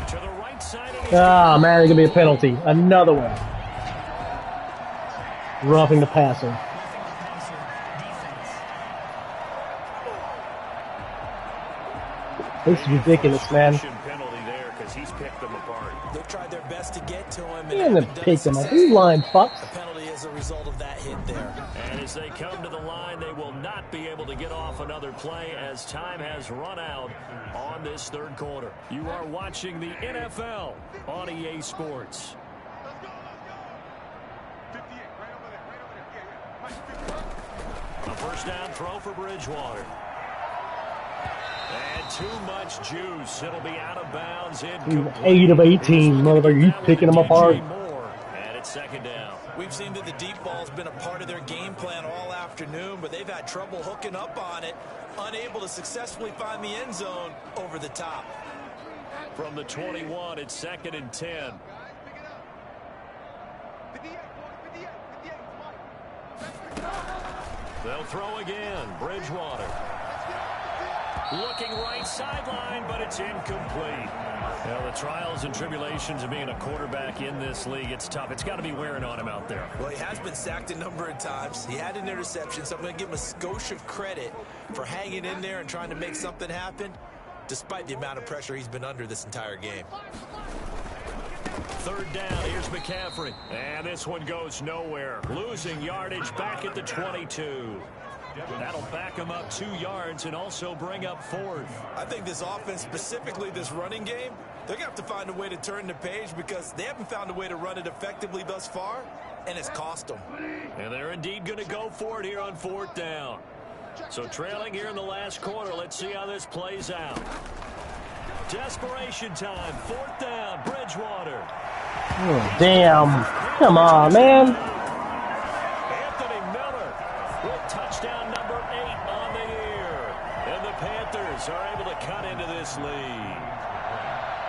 To the right side of the Ah, man, there's going to be a penalty. Another one. Roughing the passer. This is ridiculous, man. penalty there because he's picked them apart. They've tried their best to get to him. He hasn't picked him up. He's lying fucks. The penalty is a result of that hit there. And as they come to the line, they will not be able to get off another play as time has run out on this third quarter. You are watching the NFL on EA Sports. A first down throw for Bridgewater. And too much juice. It'll be out of bounds. 8 of 18, motherfucker. He's picking them apart. And it's second down. We've seen that the deep ball's been a part of their game plan all afternoon, but they've had trouble hooking up on it, unable to successfully find the end zone over the top. From the 21, it's second and 10. They'll throw again. Bridgewater. Looking right sideline, but it's incomplete. Well, the trials and tribulations of being a quarterback in this league, it's tough. It's got to be wearing on him out there. Well, he has been sacked a number of times. He had an interception, so I'm going to give him a skosh of credit for hanging in there and trying to make something happen, despite the amount of pressure he's been under this entire game. Third down, here's McCaffrey. And this one goes nowhere. Losing yardage back at the 22. That'll back him up 2 yards and also bring up fourth. I think this offense, specifically this running game, they're going to have to find a way to turn the page because they haven't found a way to run it effectively thus far, and it's cost them. And they're indeed going to go for it here on fourth down. So trailing here in the last quarter, let's see how this plays out. Desperation time, fourth down, Bridgewater. Oh, damn. Come on, man. Anthony Miller with touchdown number 8 on the year. And the Panthers are able to cut into this lead.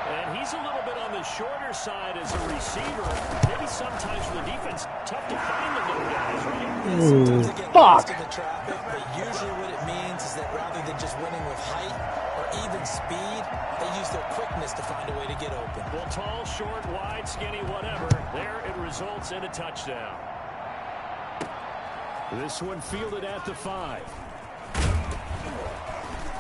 And he's a little bit on the shorter side as a receiver. Maybe sometimes for the defense, tough to find the little guys, right? Sometimes they get fuck. lost in the traffic, but usually what it means is that rather than just winning with height or even speed, they use their quickness to find a way to get open. Well, tall, short, wide, skinny, whatever. There it results in a touchdown. This one fielded at the 5.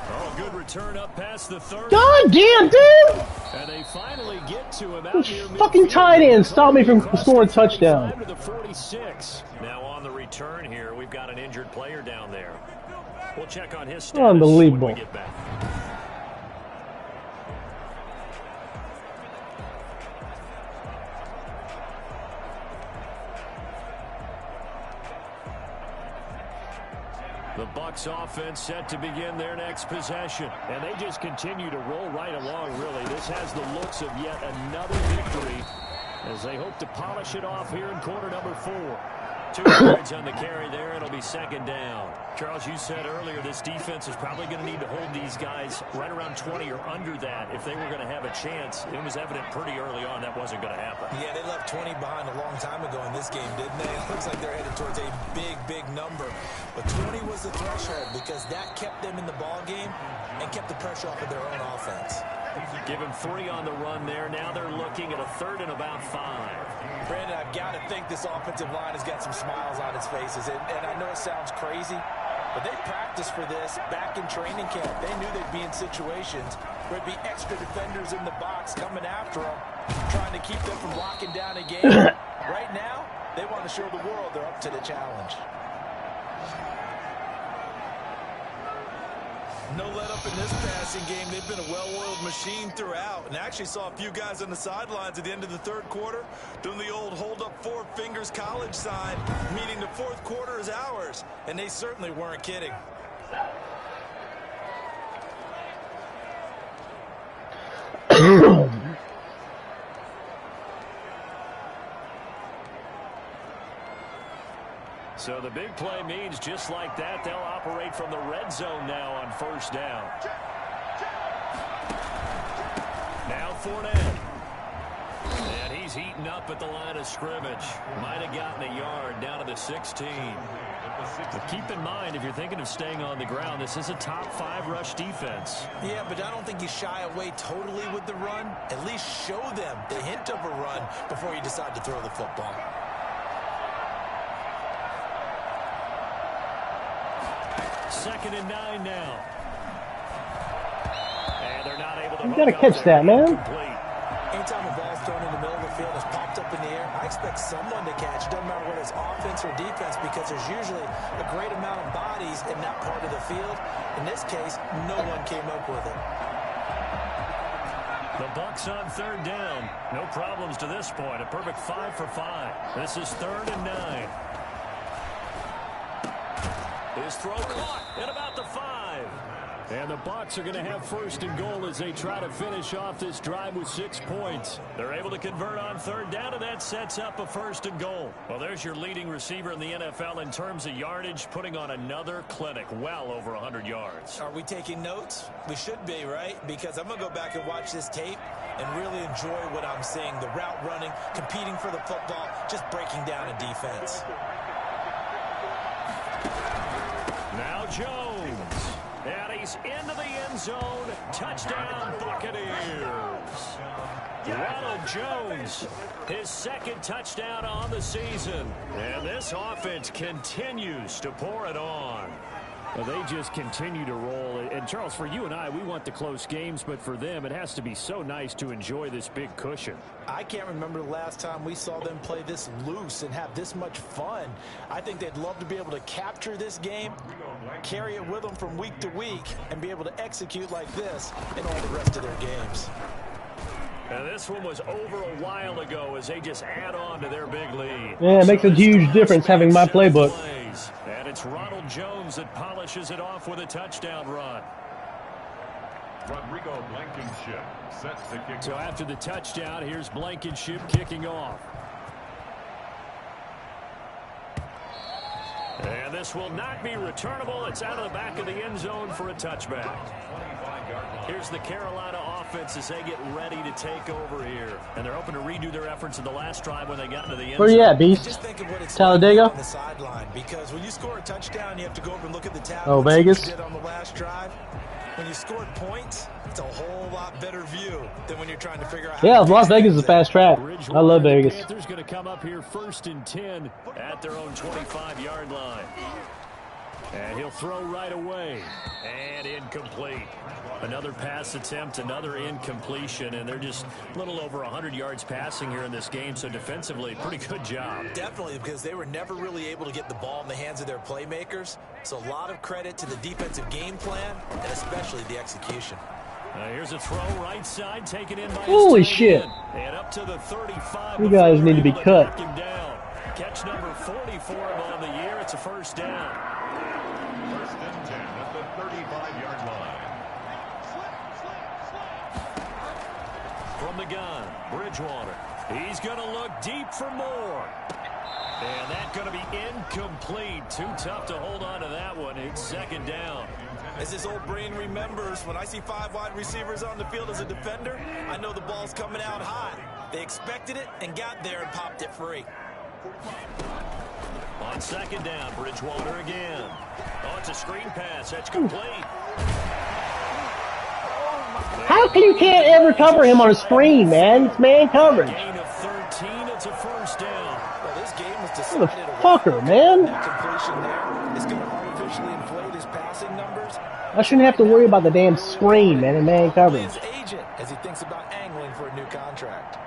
Oh, good return up past the 30. God damn, dude! And they finally get to him out here. Fucking tight end stopped me from scoring a touchdown. To the 46. Now on the return here, we've got an injured player down there. We'll check on his status Unbelievable. when we get back. The Bucs offense set to begin their next possession. And they just continue to roll right along, really. This has the looks of yet another victory as they hope to polish it off here in quarter number 4. 2 yards on the carry there. It'll be second down. Charles, you said earlier this defense is probably going to need to hold these guys right around 20 or under that if they were going to have a chance. It was evident pretty early on that wasn't going to happen. Yeah, they left 20 behind a long time ago in this game, didn't they? It looks like they're headed towards a big, big number. But 20 was the threshold because that kept them in the ball game and kept the pressure off of their own offense. Give him 3 on the run there. Now they're looking at a third and about 5. Brandon, I've got to think this offensive line has got some smiles on its faces. And I know it sounds crazy, but they practiced for this back in training camp. They knew they'd be in situations where there'd be extra defenders in the box coming after them, trying to keep them from locking down a game. Right now, they want to show the world they're up to the challenge. No let up in this passing game. They've been a well-oiled machine throughout. And actually saw a few guys on the sidelines at the end of the third quarter doing the old hold up four fingers college sign, meaning the fourth quarter is ours. And they certainly weren't kidding. So the big play means just like that, they'll operate from the red zone now on first down. Now Fournette. And he's heating up at the line of scrimmage. Might have gotten a yard down to the 16. But keep in mind, if you're thinking of staying on the ground, this is a top 5 rush defense. Yeah, but I don't think you shy away totally with the run. At least show them the hint of a run before you decide to throw the football. Second and 9 now. And they're not able to. You gotta catch that, man. Anytime a ball's thrown in the middle of the field, it's popped up in the air, I expect someone to catch. It doesn't matter whether it's offense or defense, because there's usually a great amount of bodies in that part of the field. In this case, no one came up with it. The Bucs on third down. No problems to this point. A perfect 5 for 5. This is 3rd and 9. His throw caught at about the 5. And the Bucs are going to have 1st and goal as they try to finish off this drive with 6 points. They're able to convert on third down, and that sets up a 1st and goal. Well, there's your leading receiver in the NFL in terms of yardage, putting on another clinic, well over 100 yards. Are we taking notes? We should be, right? Because I'm going to go back and watch this tape and really enjoy what I'm seeing. The route running, competing for the football, just breaking down a defense. Now Jones, and he's into the end zone. Touchdown, Buccaneers. Ronald Jones, his 2nd touchdown on the season. And this offense continues to pour it on. Well, they just continue to roll. And, Charles, for you and I, we want the close games, but for them, it has to be so nice to enjoy this big cushion. I can't remember the last time we saw them play this loose and have this much fun. I think they'd love to be able to capture this game, carry it with them from week to week, and be able to execute like this in all the rest of their games. And this one was over a while ago as they just add on to their big lead. Yeah, it makes a huge difference having my playbook. And it's Ronald Jones that polishes it off with a touchdown run. Rodrigo Blankenship sets the kick. So after the touchdown, here's Blankenship kicking off. And this will not be returnable. It's out of the back of the end zone for a touchback. Here's the Carolina offense as they get ready to take over here. And they're hoping to redo their efforts in the last drive when they got into the end zone. Where you at, Beast? Just think of what it's Talladega? like on the sideline, because when you score a touchdown, you have to go over and look at the tablet. Oh, Vegas? Did on the last drive. When you scored points, it's a whole lot better view than when you're trying to figure out how Yeah, to Las Vegas is a fast track. I love Vegas. The Panthers going to come up here 1st and 10 at their own 25-yard line. And he'll throw right away. And incomplete. Another pass attempt, another incompletion, and they're just a little over 100 yards passing here in this game, so defensively, pretty good job. Definitely, because they were never really able to get the ball in the hands of their playmakers. So a lot of credit to the defensive game plan, and especially the execution. Here's a throw right side, taken in by Holy his shit. and up to the 35. You guys need to be cut. Him down. Catch number 40 for him on the year. It's a 1st down. 1st and 10 at the 35-yard line. From the gun, Bridgewater. He's going to look deep for more. And that's going to be incomplete. Too tough to hold on to that one. It's 2nd down. As this old brain remembers, when I see 5 wide receivers on the field as a defender, I know the ball's coming out high. They expected it and got there and popped it free. On 2nd down, Bridgewater again. Oh, it's a screen pass. That's complete. How can you can't ever cover him on a screen, man? It's man coverage. Gain of 13. It's a 1st down. Well, this game was What decided. a fucker, man. Completion there is going to artificially inflate his passing numbers. I shouldn't have to worry about the damn screen, man, and man coverage. His agent as he thinks about angling for a new contract.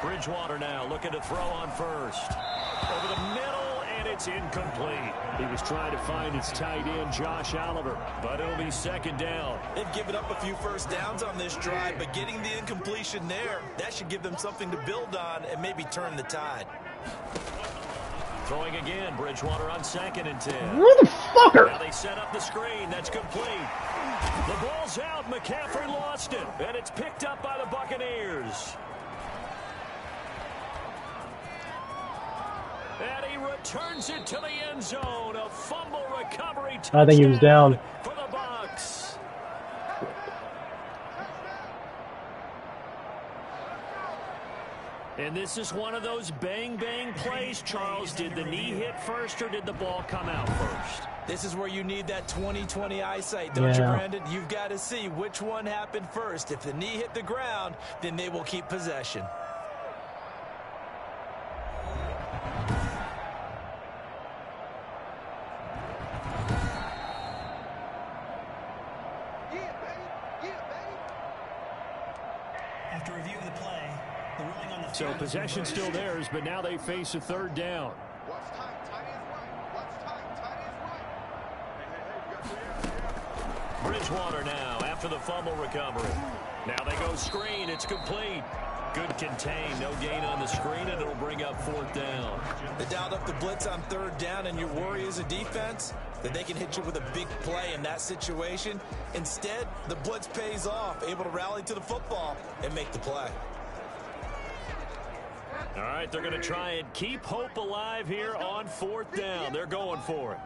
Bridgewater now looking to throw on 1st. Over the middle, And it's incomplete. He was trying to find his tight end, Josh Oliver, but it'll be second down. They've given up a few first downs on this drive, but getting the incompletion there, that should give them something to build on and maybe turn the tide. Throwing again, Bridgewater on 2nd and 10. Motherfucker! Now they set up the screen. That's complete. The ball's out. McCaffrey lost it, and it's picked up by the Buccaneers. And he returns it to the end zone. A fumble recovery touchdown. I think he was down. For the Bucs. And this is one of those bang-bang plays, Charles. Did the knee hit first or did the ball come out first? This is where you need that 20/20 eyesight, don't you, Brandon? You've got to see which one happened first. If the knee hit the ground, then they will keep possession. After reviewing the play, the ruling on the so possession still theirs, but now they face a 3rd down. Bridgewater now after the fumble recovery. Now they go screen. It's complete. Good contain. No gain on the screen, and it'll bring up 4th down. They dialed up the blitz on 3rd down, and your worry as a defense that they can hit you with a big play in that situation. Instead, the blitz pays off, able to rally to the football and make the play. All right, they're going to try and keep hope alive here on 4th down. They're going for it.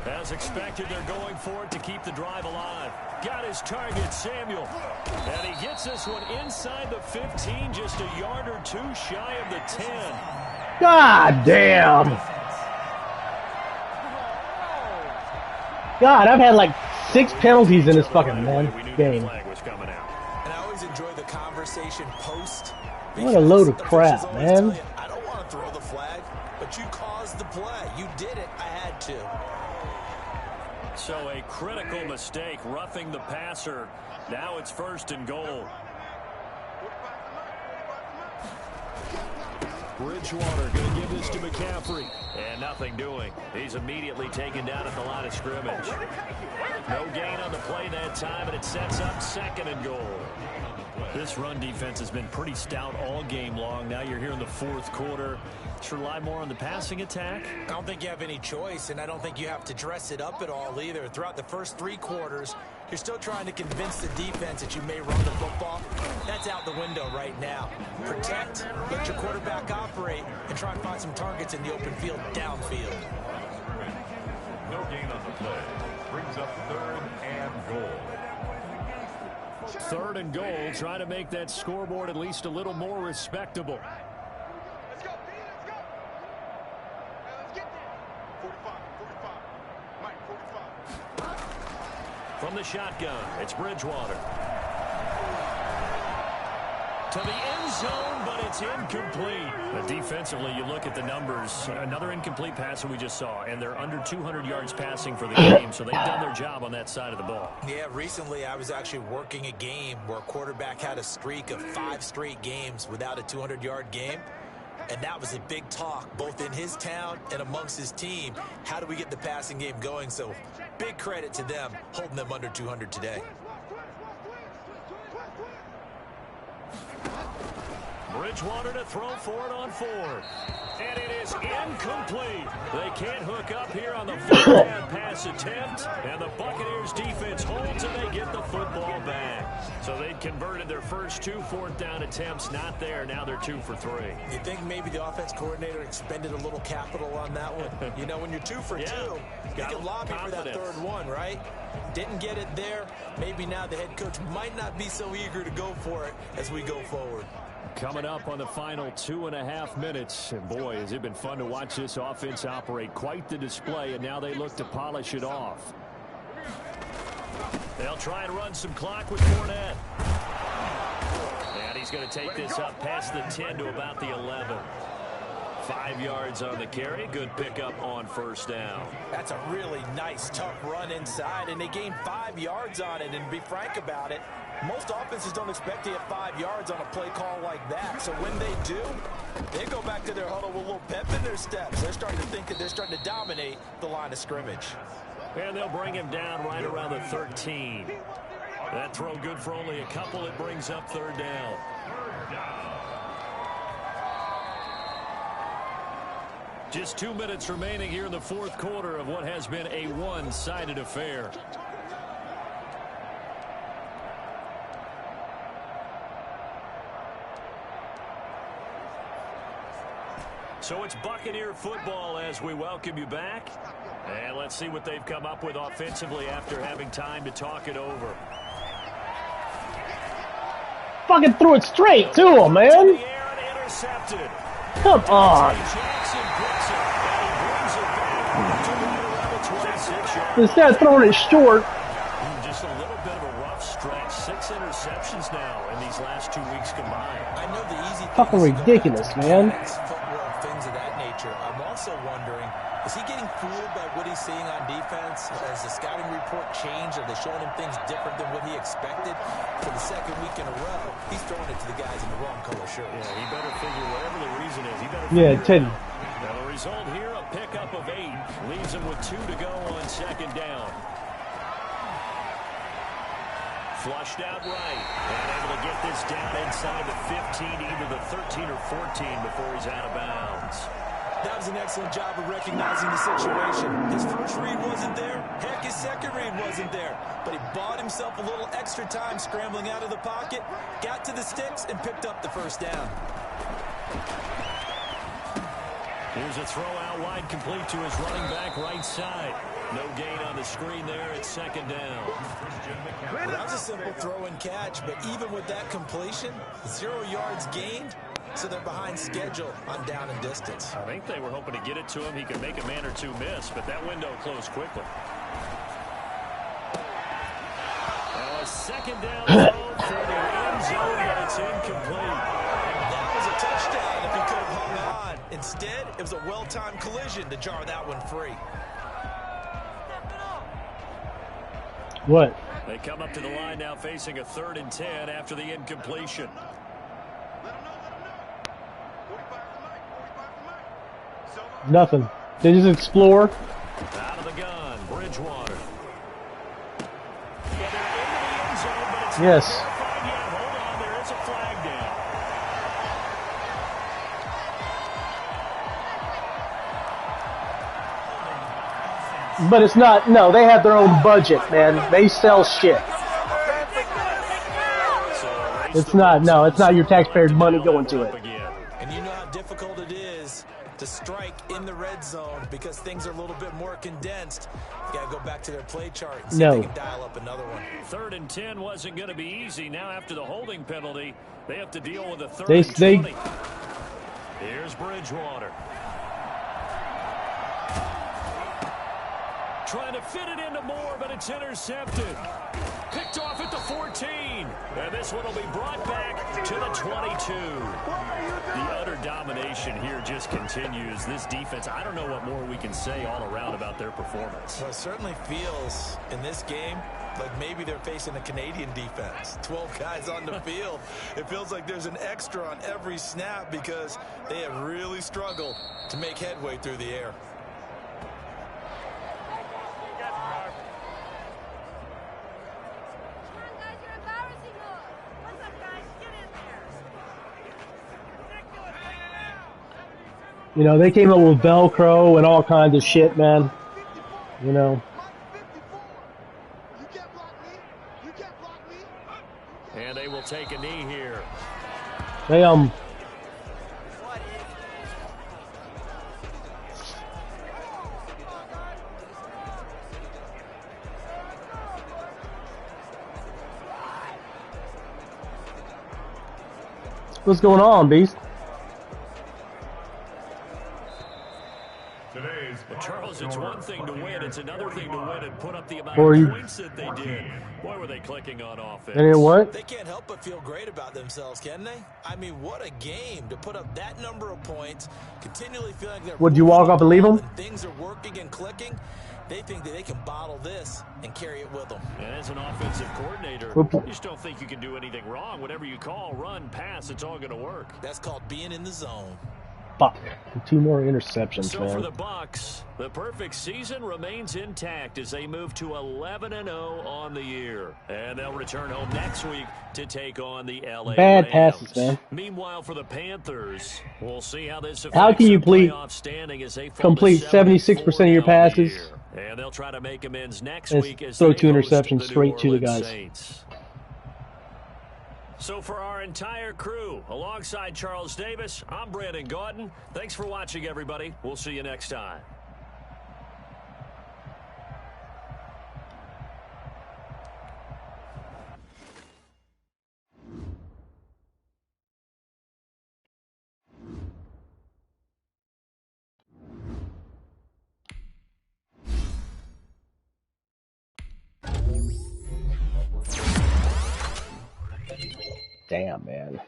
As expected, they're going for it to keep the drive alive. Got his target, Samuel. And he gets this one inside the 15, just a yard or two shy of the 10. God damn. God, I've had like 6 penalties in this fucking game. And I always enjoy the conversation post. What a load of crap, man. I don't want to throw the flag, but you caused the play. You did it. I had to. So a critical mistake, roughing the passer. Now it's 1st and goal. Bridgewater going to give this to McCaffrey. And nothing doing. He's immediately taken down at the line of scrimmage. No gain on the play that time, and it sets up 2nd and goal. This run defense has been pretty stout all game long. Now you're here in the 4th quarter. Should rely more on the passing attack? I don't think you have any choice, and I don't think you have to dress it up at all either. Throughout the first 3 quarters, you're still trying to convince the defense that you may run the football. That's out the window right now. Protect, let your quarterback operate, and try and find some targets in the open field downfield. No gain on the play. Brings up 3rd and goal. 3rd and goal, trying to make that scoreboard at least a little more respectable. Let's go, let's go. Let's get there. 45. Mike, 45. From the shotgun, it's Bridgewater. To the end zone, but it's incomplete. Defensively, you look at the numbers. Another incomplete pass that we just saw, and they're under 200 yards passing for the game, so they've done their job on that side of the ball. Yeah, recently I was actually working a game where a quarterback had a streak of 5 straight games without a 200-yard game. And that was a big talk, both in his town and amongst his team. How do we get the passing game going? So big credit to them, holding them under 200 today. Bridgewater to throw for it on 4th. And it is incomplete. They can't hook up here on the 4th down pass attempt. And the Buccaneers defense holds and they get the football back. So they'd converted their first 2 4th down attempts. Not there. Now they're 2 for 3. You think maybe the offense coordinator expended a little capital on that one? You know, when you're 2 for 2, you can lobby for that 3rd one, right? Didn't get it there. Maybe now the head coach might not be so eager to go for it as we go forward. Coming up on the final 2.5 minutes. And boy, has it been fun to watch this offense operate. Quite the display, and now they look to polish it off. They'll try and run some clock with Fournette. And he's going to take this up past the 10 to about the 11. 5 yards on the carry. Good pickup on first down. That's a really nice, tough run inside, and they gained 5 yards on it. And to be frank about it, most offenses don't expect to get 5 yards on a play call like that. So when they do, they go back to their huddle with a little pep in their steps. They're starting to think that they're starting to dominate the line of scrimmage. And they'll bring him down right around the 13. That throw good for only a couple. It brings up third down. Just 2 minutes remaining here in the fourth quarter of what has been a one-sided affair. So it's Buccaneer football as we welcome you back. And let's see what they've come up with offensively after having time to talk it over. Fucking threw it straight to him, man. To the air and intercepted. Come on. Jackson picks it, and he brings it back to right around the 26-yard. Instead of throwing it short. Just a little bit of a rough stretch. 6 interceptions now in these last 2 weeks combined. I know the easy Fucking ridiculous, man. Footwork, things of that nature. I'm also wondering, is he getting fooled by what he's seeing on defense? Has the scouting report changed? Are they showing him things different than what he expected? For the second week in a row, he's throwing it to the guys in the wrong color shirts. Yeah, he better figure whatever the reason is. He better Yeah, figure it Teddy. out. Now the result here, a pickup of 8. Leaves him with 2 to go on second down. Flushed out right. And able to get this down inside the 15, either the 13 or 14 before he's out of bounds. That was an excellent job of recognizing the situation. His first read wasn't there. Heck, his second read wasn't there. But he bought himself a little extra time scrambling out of the pocket, got to the sticks, and picked up the first down. Here's a throw out wide, complete to his running back right side. No gain on the screen there. It's second down. Well, that was a simple throw and catch, but even with that completion, 0 yards gained, so they're behind schedule on down and distance. I think they were hoping to get it to him. He could make a man or two miss, but that window closed quickly. Now a second down throw for the end zone, but it's incomplete. That was a touchdown if he could have hung on. Instead, it was a well-timed collision to jar that one free. What? They come up to the line now facing a 3rd and 10 after the incompletion. Let him know, let him know. 45 to Mike, 45 to Mike. So Nothing. They just explore. Out of the gun, Bridgewater. Yeah, they're into the end zone, but it's Yes. not verified yet. Hold on, there is a flag down. But it's not, no, they have their own budget, man. They sell shit. It's not, no, it's not your taxpayers' money going to it. And you know how difficult it is to strike in the red zone because things are a little bit more condensed. You got to go back to their play chart and see if they can dial up another one. 3rd and 10 wasn't going to be easy. Now after the holding penalty, they have to deal with a 3rd and 20. Here's Bridgewater. Trying to fit it into Moore, but it's intercepted. Picked off at the 14. And this one will be brought back to the 22. The utter domination here just continues. This defense, I don't know what more we can say all around about their performance. Well, it certainly feels in this game like maybe they're facing a Canadian defense. 12 guys on the field. It feels like there's an extra on every snap because they have really struggled to make headway through the air. You know, they came up with Velcro and all kinds of shit, man. You know. you can't block me. You can't block me. And they will take a knee here. They, what's going on, Beast? Today's Charles because it's one thing to win. It's another thing to win and put up the amount Or of you- points that they did. Boy, were they clicking on offense. And then what? They can't help but feel great about themselves, can they? I mean, what a game to put up that number of points, continually feeling like they're Would you walk moving up and leave the ball them? and things are working and clicking. They think that they can bottle this and carry it with them. And as an offensive coordinator, Whoop. you just don't think you can do anything wrong. Whatever you call, run, pass, it's all going to work. That's called being in the zone. Fuck. 2 more interceptions, So for man. the Bucs, the perfect season remains intact as they move to 11-0 on the year. And they'll return home next week to take on the LA Bad Rams. passes, man. Meanwhile, for the Panthers, we'll see how this affects How can you their please playoff standing as they fall to complete 76% of your 74 now on the passes? year. And they'll try to make amends next And week as throw they 2 host interceptions the straight to New the Orleans guys. Saints. So for our entire crew, alongside Charles Davis, I'm Brandon Gaudin. Thanks for watching, everybody. We'll see you next time. Damn, man.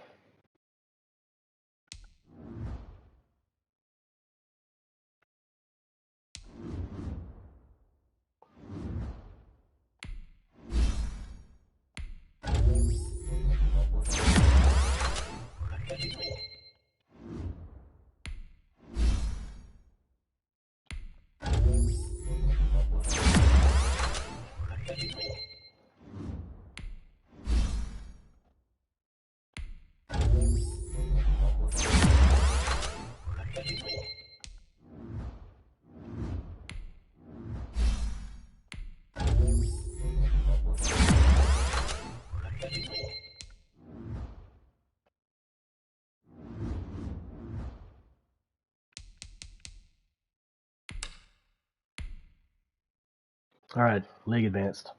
All right, league advanced.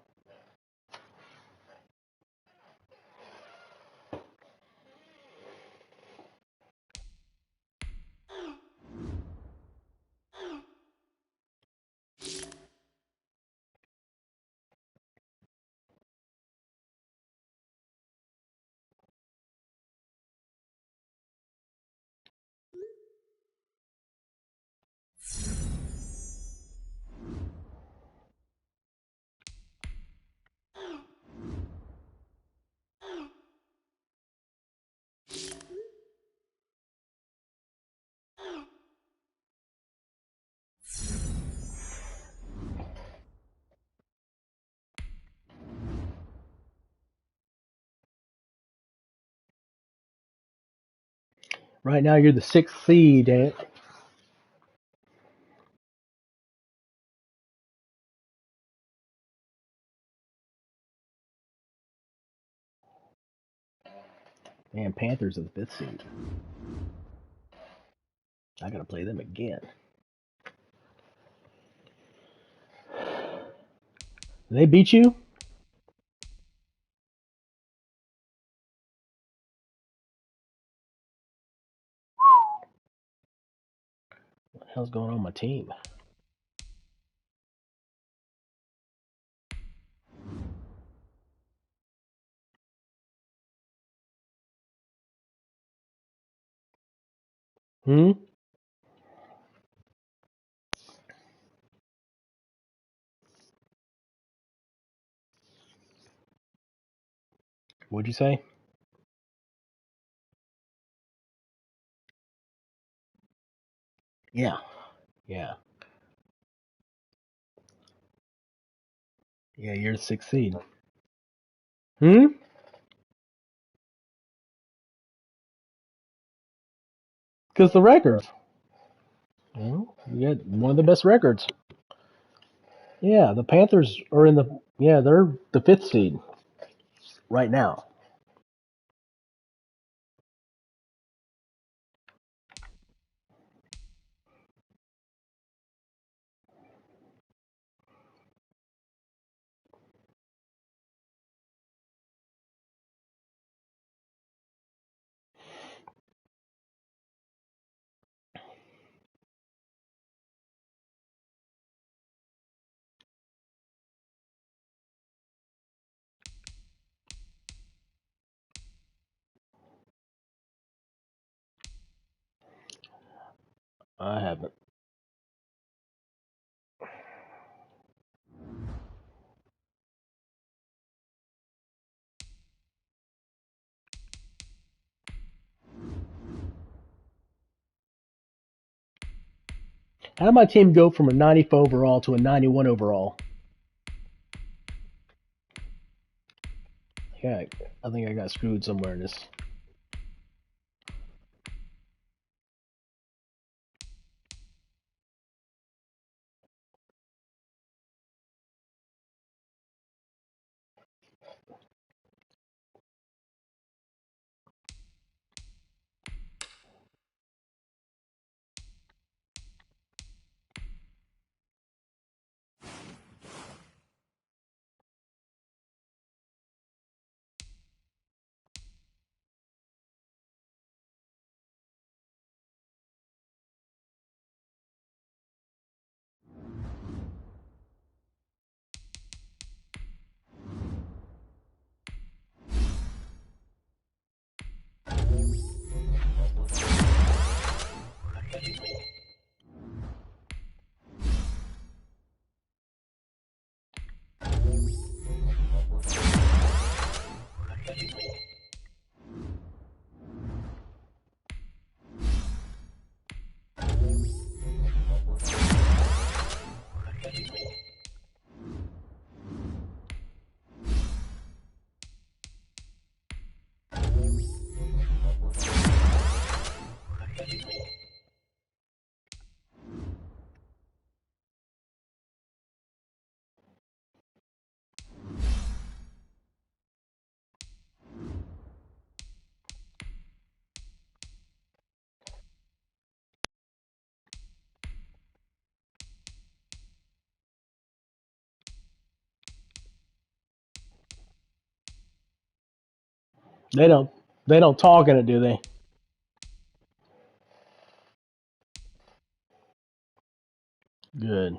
Right now, you're the 6th seed. Man, Panthers are the 5th seed. I gotta play them again. Did they beat you? What the hell's going on with my team? Hmm? What'd you say? Yeah. Yeah. Yeah, you're the 6th seed. Hmm? Because the records. Well, you got one of the best records. Yeah, the Panthers are in the. Yeah, they're the 5th seed right now. I haven't. How did my team go from a 94 overall to a 91 overall? Yeah, I think I got screwed somewhere in this. They don't talk in it, do they? Good.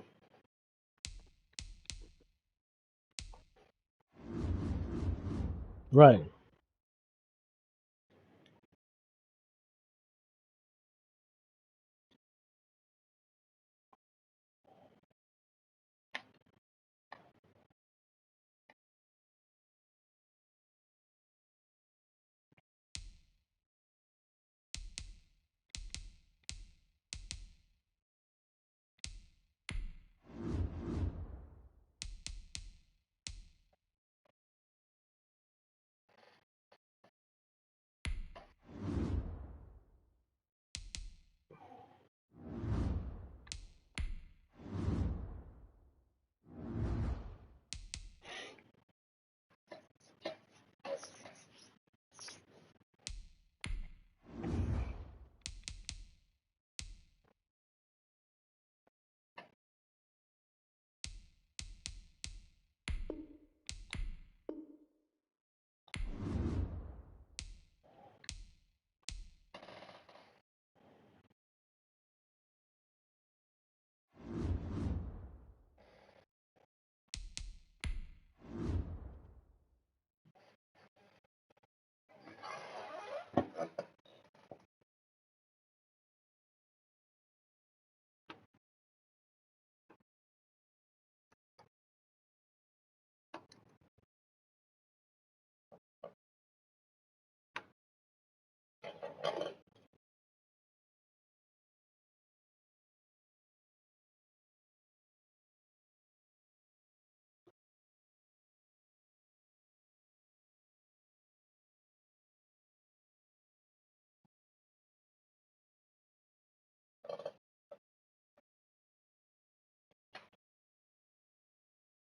Right.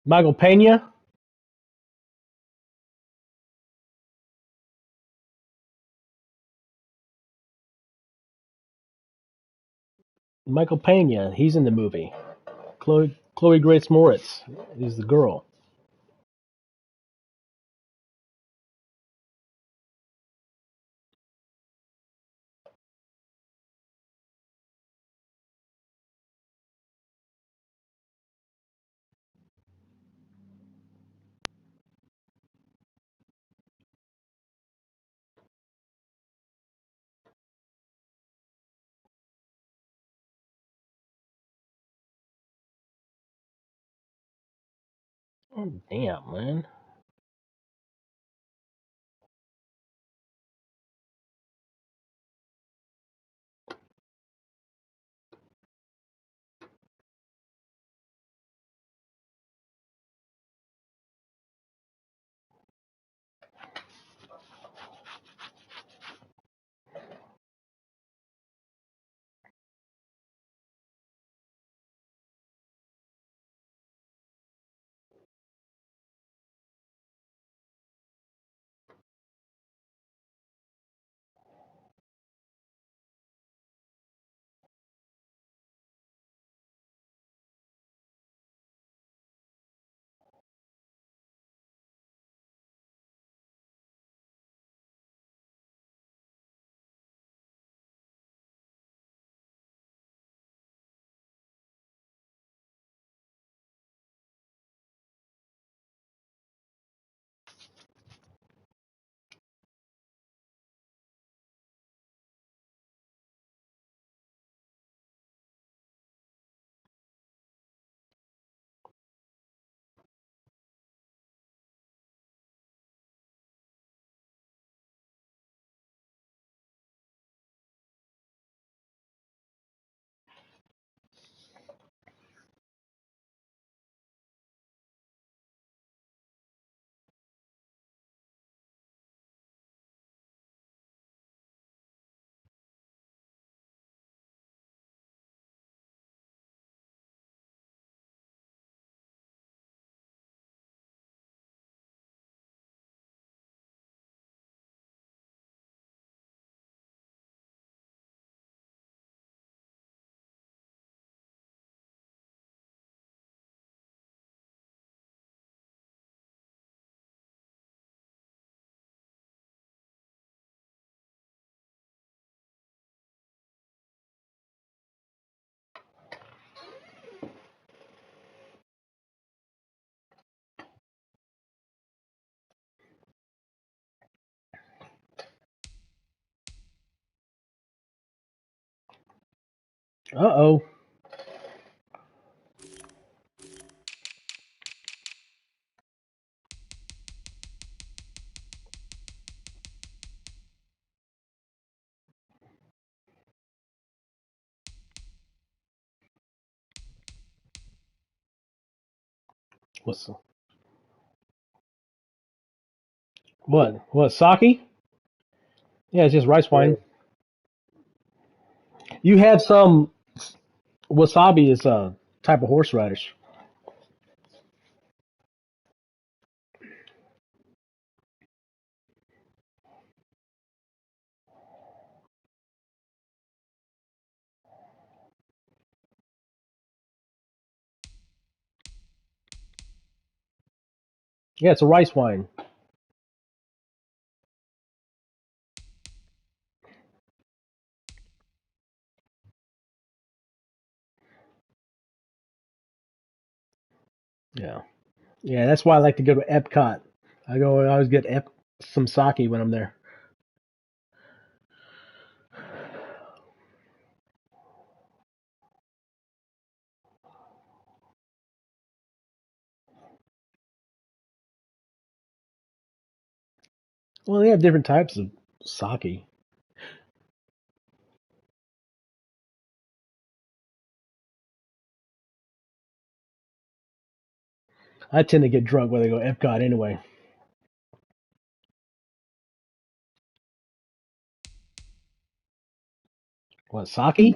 Michael Pena. Michael Pena. He's in the movie. Chloe Grace Moritz is the girl. Oh, damn, man. Uh-oh. What's what? Sake? Yeah, it's just rice wine. You have some wasabi is a type of horseradish. Yeah, it's a rice wine. Yeah. Yeah, that's why I like to go to Epcot. I always get some sake when I'm there. Well, they have different types of sake. I tend to get drunk when I go to Epcot anyway. What, sake?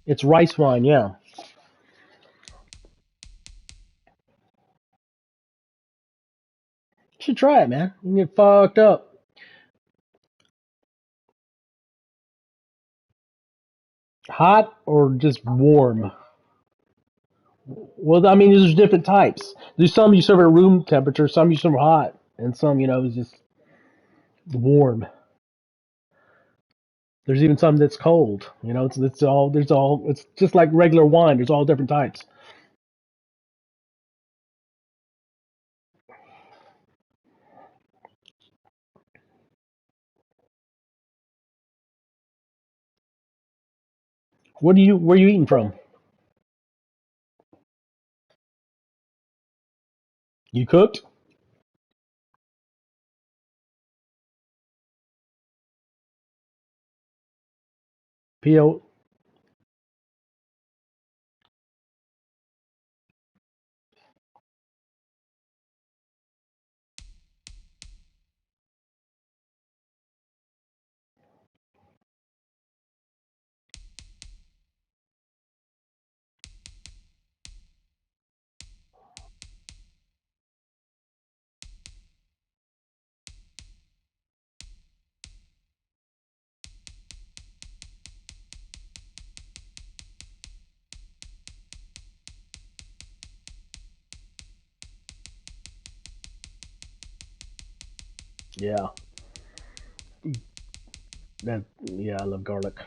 It's rice wine, yeah. You should try it, man. You can get fucked up. Hot or just warm? Well, I mean, there's different types. There's some you serve at room temperature, some you serve hot, and some, is just warm. There's even some that's cold. It's just like regular wine. There's all different types. Where you eating from? You cooked? P.O. Yeah. Yeah, I love garlic.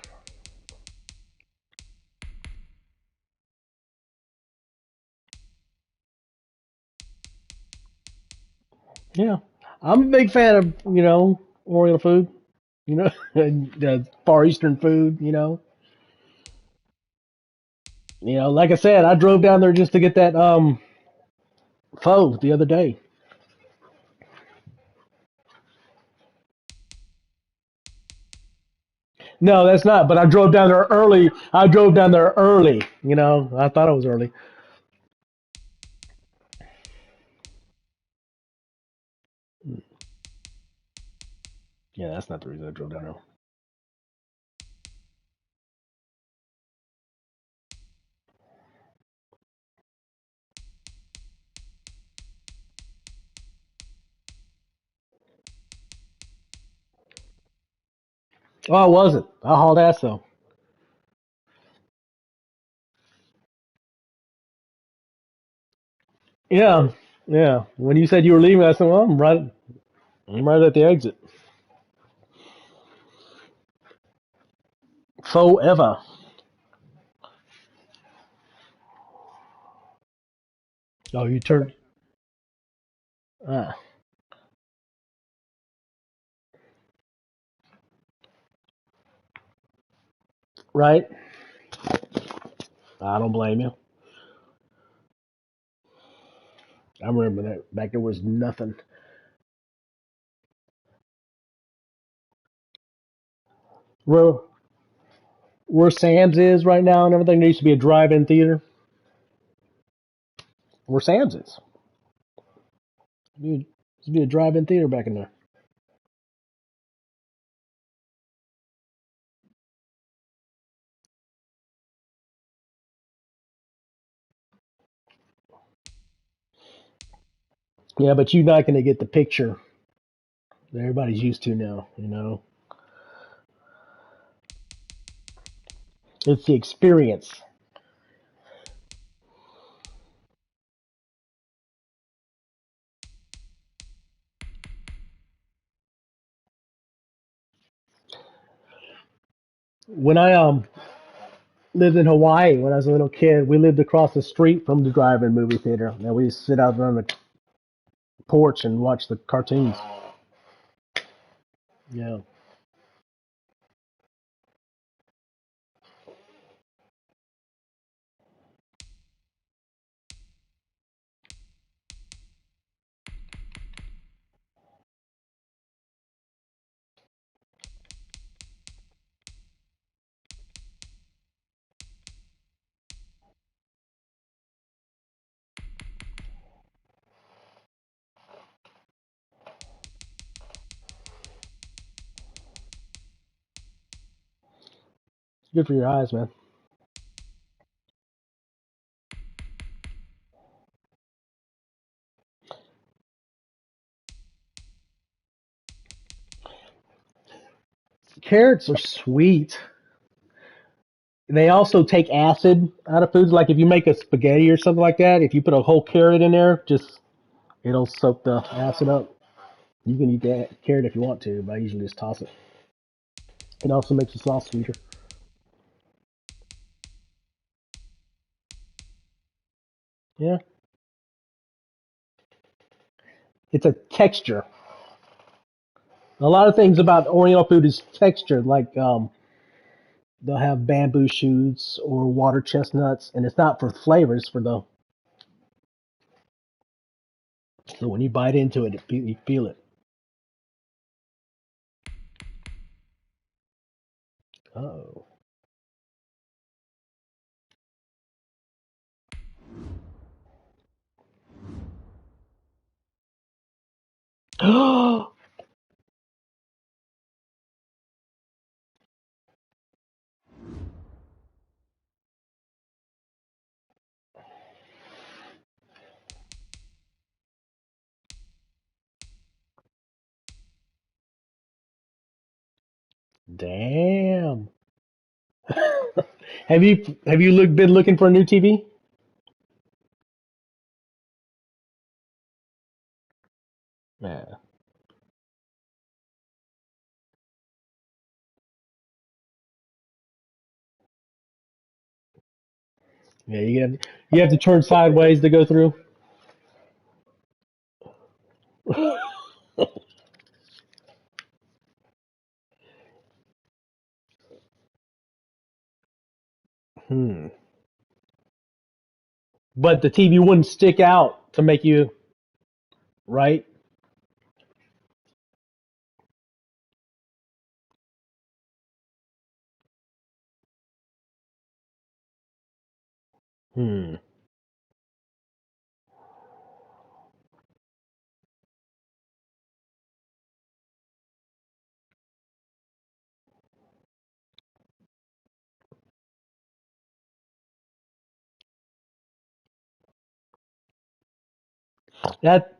Yeah. I'm a big fan of, Oriental food, and Far Eastern food, like I said, I drove down there just to get that pho the other day. No, that's not, but I drove down there early. I drove down there early, I thought it was early. Yeah, that's not the reason I drove down there. Oh, I wasn't. I hauled ass though. Yeah, yeah. When you said you were leaving, I said, "Well, I'm right at the exit." Forever. Oh, you turned. Ah, right. I don't blame you. I remember that back there was nothing. Where where Sam's is right now and everything. There used to be a drive-in theater. Where Sam's is. There used to be a drive-in theater back in there. Yeah, but you're not going to get the picture that everybody's used to now. It's the experience. When I lived in Hawaii when I was a little kid, we lived across the street from the drive-in movie theater, and we used to sit out on the porch and watch the cartoons. Yeah, it's good for your eyes, man. Carrots are sweet. They also take acid out of foods. Like if you make a spaghetti or something like that, if you put a whole carrot in there, just it'll soak the acid up. You can eat that carrot if you want to, but I usually just toss it. It also makes the sauce sweeter. Yeah, it's a texture. A lot of things about Oriental food is texture. Like they'll have bamboo shoots or water chestnuts, and it's not for flavors for the. So when you bite into it, you feel it. Oh. Damn. Been looking for a new TV? Yeah. Yeah, you have to turn sideways to go through. Hmm. But the TV wouldn't stick out to make you right. Hmm. That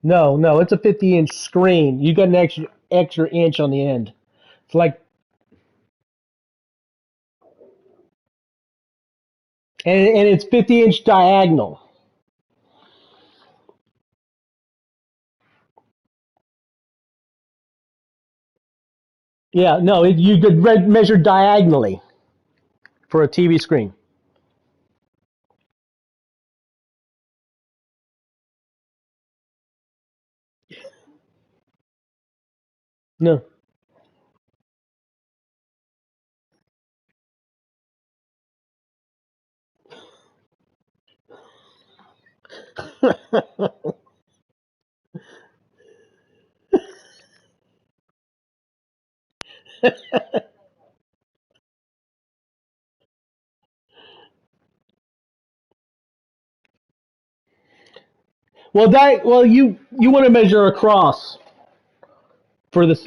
no, it's a 50-inch screen. You got an extra inch on the end. It's like and it's 50-inch diagonal. Yeah, no, you could measure diagonally for a TV screen. No. You want to measure across for this.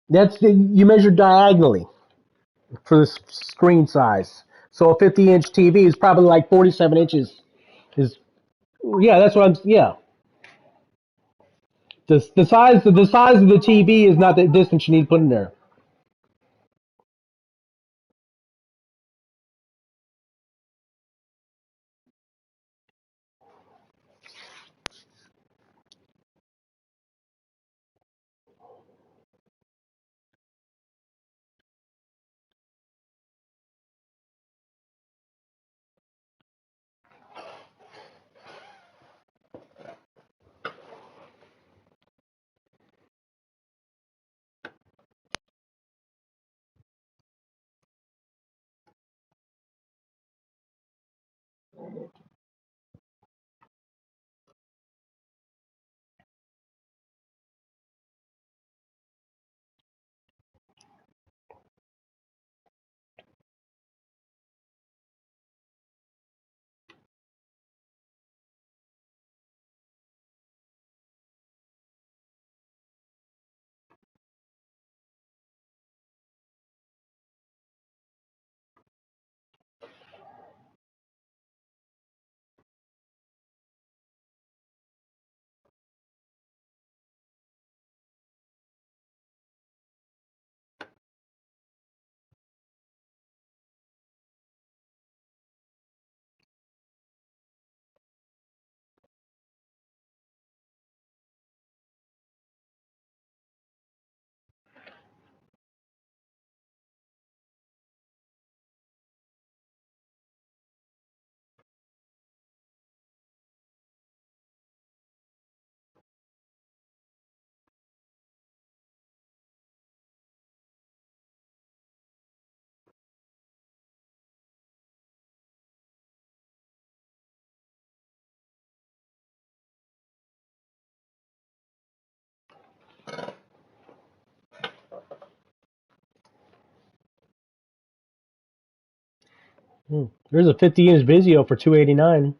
You measure diagonally for the screen size. So a 50-inch TV is probably like 47 inches. Is yeah, that's what I'm. Yeah, the size of the TV is not the distance you need to put in there. There's a 50-inch Vizio for $289.